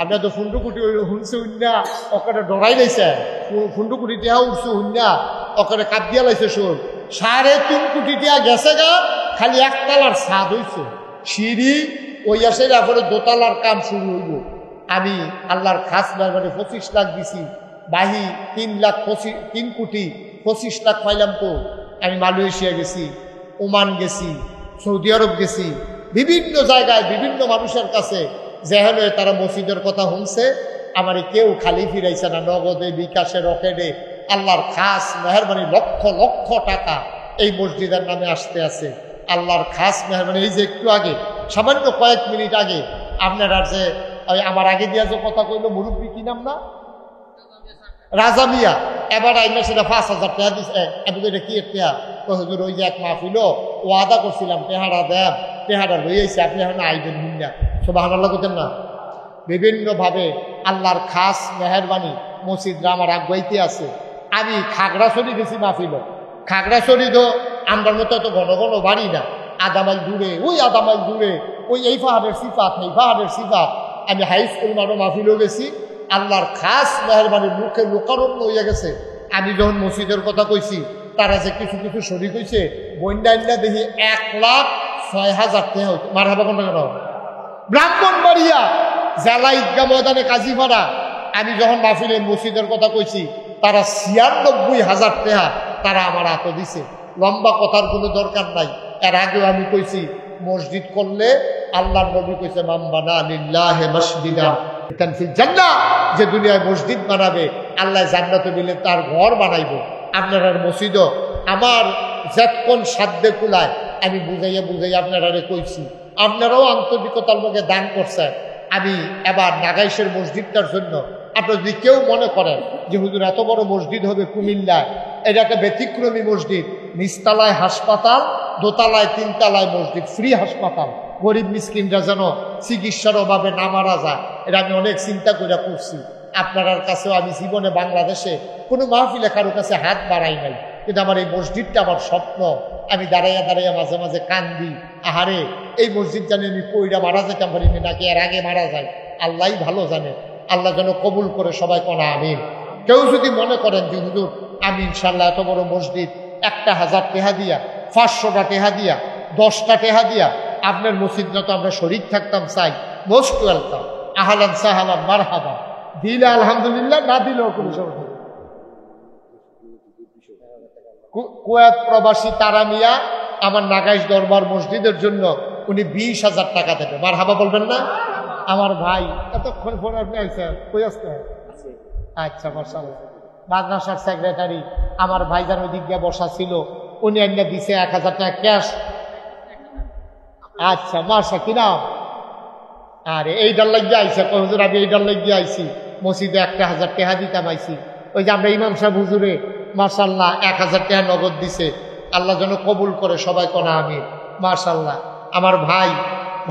আপনার তো 15 কোটি শুনছে উন্না, ওখানে ডরাই লাইছে। 15 কোটি টিয়া উঠছে উন্না, ওখানে কাপ দিয়া লাইছে। শোন 3.5 কোটি টিয়া গেছে গা, খালি 1 তলার ছাদ হয়েছে, সিঁড়ি ওই আসে, তারপরে 2 তলার কাম শুরু হইব। আমি আল্লাহর খাস মেহরবানি 25 লাখ দিছি, বাহি 3 কোটি 25 লাখ পাইলাম। তো আমি মালয়েশিয়া গেছি, ওমান গেছি, সৌদি আরব গেছি, বিভিন্ন জায়গায় বিভিন্ন মানুষের কাছে যেহেন তারা মসজিদের কথা শুনছে। আমার কেউ খালি ফিরাইছে না, নগদে, বিকাশে, রকেটে। আল্লাহর খাস মেহরবানি লক্ষ লক্ষ টাকা এই মসজিদের নামে আসতে আছে। আল্লাহর খাস মেহরবানি। এই যে একটু আগে, সামান্য কয়েক মিনিট আগে আপনারা যে আমার আগে দিয়া যে কথা কইল, মুরব্বী কি নাম না, রাজা মিয়া, এবার আইনা সেটা 5000 টাকা দিচ্ছে। আমি তো এটা কি টেহা? হুজুর ওই যে এক মাহফিল ও আদা করছিলাম, টেহারা দেন, টেহারা লই আইছে, আপনি এখন আইবেন হুন্না। সুবহানাল্লাহ করতেন না? বিভিন্নভাবে আল্লাহর খাস মেহরবানি মসজিদরা আমার আগুয়াইতে আছে। আমি খাগড়াছড়ি গেছি মাহফিল। খাগড়াছড়ি তো আমরার মতো এত ঘন ঘন বাড়ি না, আধা মাইল দূরে, আধা মাইল দূরে, এই পাহাড়ের সিফাত, এই পাহাড়ের সিফাত। আমি হাই স্কুল মারো মাহফিলও গেছি। আল্লাহর খাস মেহরবানি মুখে লোকারণ্য হইয়া গেছে। আমি যখন মসজিদের কথা কইছি, তারা যে কিছু কিছু শরীর হয়েছে, বন্যা দেখি 1,06,000 টাকা হইছে। মারহাবা কোনটা কেন? ব্রাহ্মণবাড়িয়া জেলা ঈদগাহ ময়দানে কাজীপাড়া, আমি যখন মাহফিলে মসজিদের কথা কইছি, তারা 96,000 টাকা তারা আমার হাতে দিছে। লম্বা কথার কোনো দরকার নাই। এর আগেও আমি কইছি, মসজিদ করলে আল্লাহর নবী কইছে, মান বানা লিল্লাহি মাসজিদা কান ফিল জান্নাহ, যে দুনিয়ায় মসজিদ বানাবে আল্লাহ জান্নাতে দিলে তার ঘর বানাইবো। আপনারা মসজিদও আমার যতক্ষণ সাধ্যে কুলায় আমি বুঝাইয়া আপনারা কইছি। আপনারাও আন্তরিকতার মধ্যে দান করছেন। আমি এবার নাগাইশের মসজিদটার জন্য আপনারা যদি কেউ মনে করেন যে হুজুর এত বড় মসজিদ হবে কুমিল্লায়, এটা একটা ব্যতিক্রমী মসজিদ, নিচতলায় হাসপাতাল, দোতলায় 3 তলায় মসজিদ, ফ্রি হাসপাতাল, গরিব মিসকিনরা যেন চিকিৎসার অভাবে না মারা যায়, এটা আমি অনেক চিন্তা করে করছি। আপনার কাছেও আমি জীবনে বাংলাদেশে কোনো মাহফিলে কারো কাছে হাত বাড়াই নাই, কিন্তু আমার এই মসজিদটা আমার স্বপ্ন। আমি দাঁড়াইয়া মাঝে মাঝে কান্দি, আহারে এই মসজিদ জানি আমি কইরা মারা যেতাম পারিনি, নাকি এর আগে মারা যায়, আল্লাহই ভালো জানে। আল্লাহ যেন কবুল করে সবাই কোনা আমিন। কেউ যদি মনে করেন যে হুজুর আমি ইনশাল্লাহ এত বড় মসজিদ 1,000 টাকা দিয়া, 500টা টাকা দিয়া, 10টা টাকা দিয়া আপনার মসজিদ যত আমরা শরীক থাকতাম চাই, মোস্ট ওয়েলকাম, আহলান সাহালান মারহাবা। দিলে আলহামদুলিল্লাহ, না দিলেও কোনো সমস্যা নেই। কুয়েত প্রবাসী তারা মিয়া আমার নাগাইশ দরবার মসজিদের জন্য উনি 20,000 টাকা দেবে। মারহাবা বলবেন না? আমার ভাই এতক্ষণ ফোন আপনি আইসেন কই আসতে? আচ্ছা মাশাআল্লাহ। মাদ্রাসার সেক্রেটারি আমার ভাইজান ওই দিক দিয়ে বসা ছিল, উনি এনে দিছে 1000 টাকা ক্যাশ। আচ্ছা মাশা কি নাম? আরে এই ডাল লাগিয়ে আইসে, হুজুর আমি এই ডাল লাগিয়ে আইছি, মসজিদে 1000 টাকা দিতাম আইছি। ওই যে আমরা ইমাম সাহেব হুজুরে মাশাআল্লাহ 1000 টাকা নগদ দিছে, আল্লাহ যেন কবুল করে সবাই কোনা আমি। মাশাআল্লাহ আমার ভাই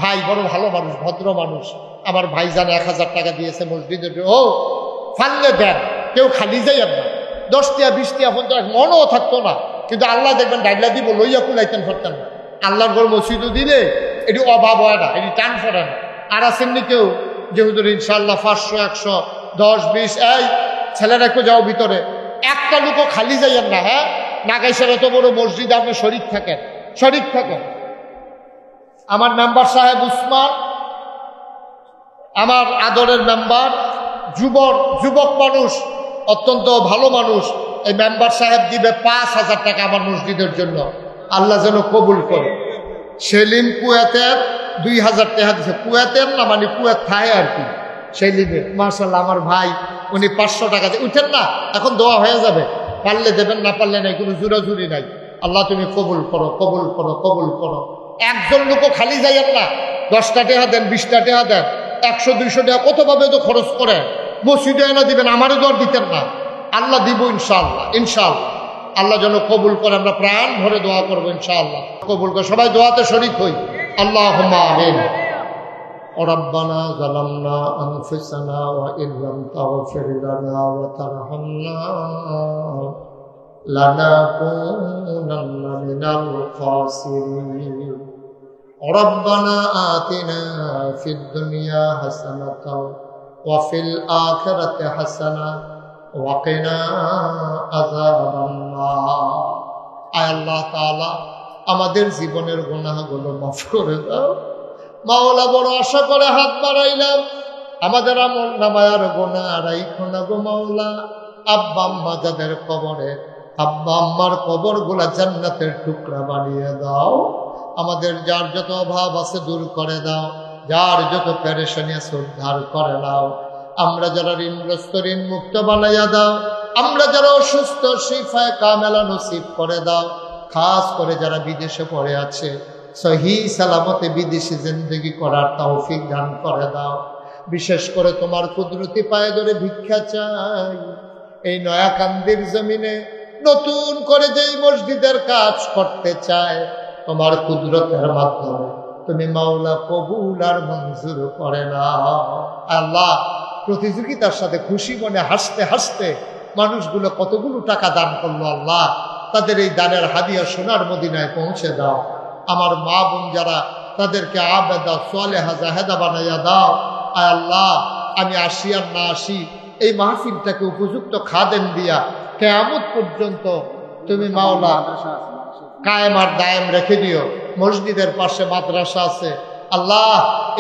ভাই বড় ভালো মানুষ, ভদ্র মানুষ। আমার ভাইজান 1000 টাকা দিয়েছে মসজিদের। ও ফাললে দেন, কেউ খালি যাইয়েন না। 10 টাকা 20 টাকা 50 মনও থাকতো না, কিন্তু আল্লাহ দেখবেন ডাইলা দিব লইয়া কুলাইতেন ফেরতেন না। আল্লাহর ঘর মসজিদও দিলে এটি অভাব হয় না, এটি টান ফেরে না। আর আসেননি কেউ যে হুজুর ইনশাআল্লাহ 500 100 10 20 এই ছেলেরা একটু যাও ভিতরে, একটা লোকও খালি যাইয়েন না। হ্যাঁ নাগাইশের এত বড় মসজিদ, আপনি শরীক থাকেন, শরীক থাকেন। আমার মেম্বার সাহেব উসমান, আমার আদরের মেম্বার, যুবক মানুষ, অত্যন্ত ভালো মানুষ। এই মেম্বার সাহেব দিবে 5000 টাকা আমার মসজিদের জন্য, আল্লাহ যেন কবুল করে। সেলিম কুয়েতের 2000 টাকা দিচ্ছে, কুয়েতের না মানে কুয়েত থায় আর কি, সেলিমের। মাশাআল্লাহ আমার ভাই উনি 500 টাকা দিয়ে উঠেন না, এখন দোয়া হয়ে যাবে, পারলে দেবেন না পারলে নাই, কোনো জুরাজুরি নাই। আল্লাহ তুমি কবুল করো, কবুল করো, কবুল করো। একজন লোকও খালি যাইয়েন না, 10টা টাকা দেন, 20টা টাকা দেন, 100 200 টাকা কতভাবে তো খরচ করে মসজিদে এনে দিবেন, আমারও দর দিতেন না। আল্লাহ দিব ইনশাআল্লাহ, ইনশাআল্লাহ আল্লাহ যেন কবুল করে। আমরা প্রাণ ভরে দোয়া করবো ইনশাআল্লাহ কবুল করে, সবাই দোয়াতে শরীক হই। আল্লাহুম্মা আমিন। রব্বানা যালামনা আনফুসানা ওয়া ইন লাম তাগফির লানা ওয়া তারহামনা লানাকুনান্না মিনাল খাসিরিন। রব্বানা আতিনা ফিদ দুনিয়া হাসানাতাও ওয়া ফিল আখিরাতি হাসানাহ ওয়া কিনা আযাবান নার। আয় আল্লাহ তাআলা আমাদের জীবনের গুনাহগুলো মাফ করে দাও। মাওলা বড় আশা করে হাত বাড়াইলাম, আমাদের আমল নামায়ার গুনাহ রাইখো না গো মাওলা। আব্বা আম্মা যাদের কবরে, আব্বা আম্মার কবরগুলা জান্নাতের টুকরা বানিয়ে দাও। আমাদের যার যত অভাব আছে দূর করে দাও, যার যত পেরেশানি আছে উদ্ধার করে দাও। আমরা যারা ঋণগ্রস্ত ঋণ মুক্ত বানাইয়া দাও। আমরা যারা অসুস্থ শিফায়ে কামেলা নসিব করে দাও। খাস করে যারা বিদেশে পড়ে আছে সহি সালামতে বিদেশি জিন্দেগি করার তৌফিক দান করে দাও। বিশেষ করে তোমার কুদরতি পায়ে ধরে ভিক্ষা চাই, এই নয়াকান্দির জমিনে নতুন করে যেই মসজিদের কাজ করতে চায় তোমার কুদরতের মাধ্যমে তুমি মাওলা কবুল আর মঞ্জুর করে নাও। আল্লাহ প্রতিযোগিতার সাথে খুশি মনে হাসতে হাসতে মানুষগুলো কতগুলো টাকা দান করলো, আল্লাহ তাদের এই দানের হাদিয়া সোনার মদিনায় পৌঁছে দাও। আমার মা বোন যারা তাদেরকে আবেদা সালেহা জাহেদা বানাইয়া দাও। আয় আল্লাহ আমি আসি আর না আসি এই মাহফিলটাকে উপযুক্ত খাদেম দিয়া কিয়ামত পর্যন্ত তুমি মাওলা কায়েম আর দায়েম রেখে দিও। মসজিদের পাশে মাদ্রাসা আছে, আল্লাহ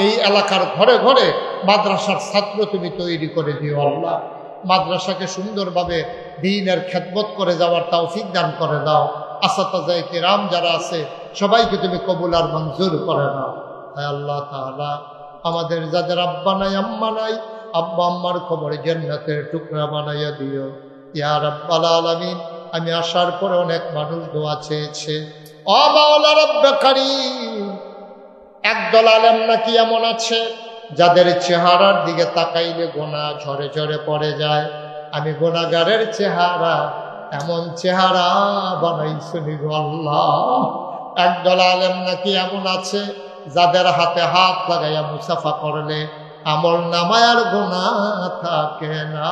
এই এলাকার ঘরে ঘরে মাদ্রাসার ছাত্র তুমি তৈরি করে দিও। আল্লাহ মাদ্রাসাকে সুন্দরভাবে দ্বীনের খেদমত করে যাওয়ার তৌফিক দান করে দাও। আসাতাজায়ে কিরাম যারা আছে সবাইকে তুমি কবুল আর মঞ্জুর করে নাও। হায় আল্লাহ তাআলা আমাদের যাদের আব্বা নাই আম্মা নাই, আব্বা আম্মার কবরে জান্নাতের টুকরা বানাইয়া দিও ইয়া রাব্বাল আলামিন। আমি আসার পরে অনেক মানুষ দোয়া চেয়েছে, ও মাওলা রব্বে কারীম একদল আলেম নাকি এমন আছে যাদের চেহারার দিকে তাকাইলে গোনা ঝরে ঝরে পড়ে যায়। আমি গোনাগারের চেহারা এমন চেহারা বানাইছনি গো আল্লাহ। একদল আলেম নাকি এমন আছে যাদের হাতে হাত লাগাইয়া মুসাফা করলে আমল নামায় আর গোনা থাকে না।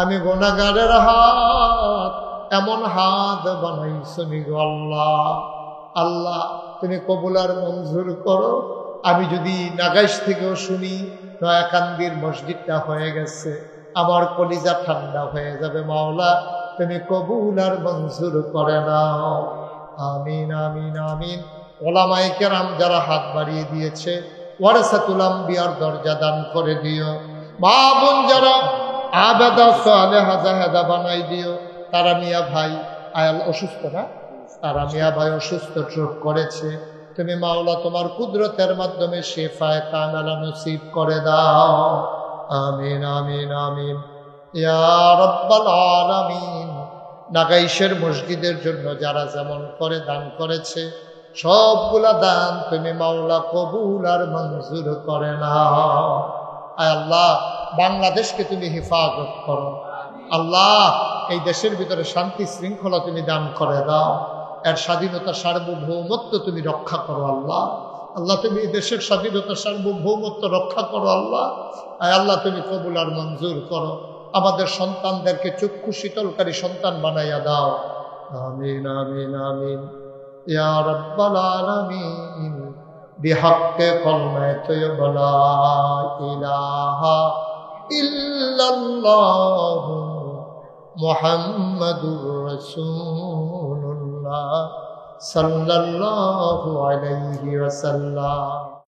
আমি গোনাগারের হাত এমন হাত বানাইছনি গো আল্লাহ। আল্লাহ তুমি কবুল আর মঞ্জুর করো। আমি যদি নাগাইশ থেকেও শুনি নয়াকান্দির মসজিদটা হয়ে গেছে, আমার কলিজা ঠান্ডা হয়ে যাবে। মাওলা তুমি কবুল আর মঞ্জুর করে নাও। আমিন আমিন আমিন। ওলামায়ে কেরাম যারা হাত বাড়িয়ে দিয়েছে ওয়ারাসাতুল আম্বিয়ার দরজা দান করে দিও। মা বোন যারা আবেদা সালেহা জাহেদা বানাই দিও। তারা মিয়া ভাই আয়াল অসুস্থ না, তারা মিয়া ভাই অসুস্থ, চোখ করেছে, তুমি মাওলা তোমার কুদরতের মাধ্যমে শিফায়ে কামেলা নসিব করে দাও। আমিন আমিন আমিন ইয়া রাব্বাল আলামিন। নাগাইশের মসজিদের জন্য যারা যেমন করে দান করেছে, সবগুলা দান তুমি মাওলা কবুল আর মঞ্জুর করে নাও। আয় আল্লাহ, বাংলাদেশকে তুমি হেফাজত করো আল্লাহ। এই দেশের ভিতরে শান্তি শৃঙ্খলা তুমি দান করে দাও, এর স্বাধীনতা সার্বভৌমত্ব তুমি রক্ষা করো আল্লাহ। আল্লাহ তুমি এই দেশের স্বাধীনতা সার্বভৌমত্ব রক্ষা করো আল্লাহ। আয় আল্লাহ তুমি কবুল আর মঞ্জুর করো। আমাদের সন্তানদেরকে চক্ষু শীতলকারী সন্তান বানাইয়া দাও। আমিন আমিন আমিন ইয়া রাব্বাল আলামিন। বিহাক্কে কলমে তয়্যিবা লা ইলাহা ইল্লাল্লাহু মুহাম্মাদুর রাসূলুল্লাহ সাল্লাল্লাহু আলাইহি ওয়াসাল্লাম।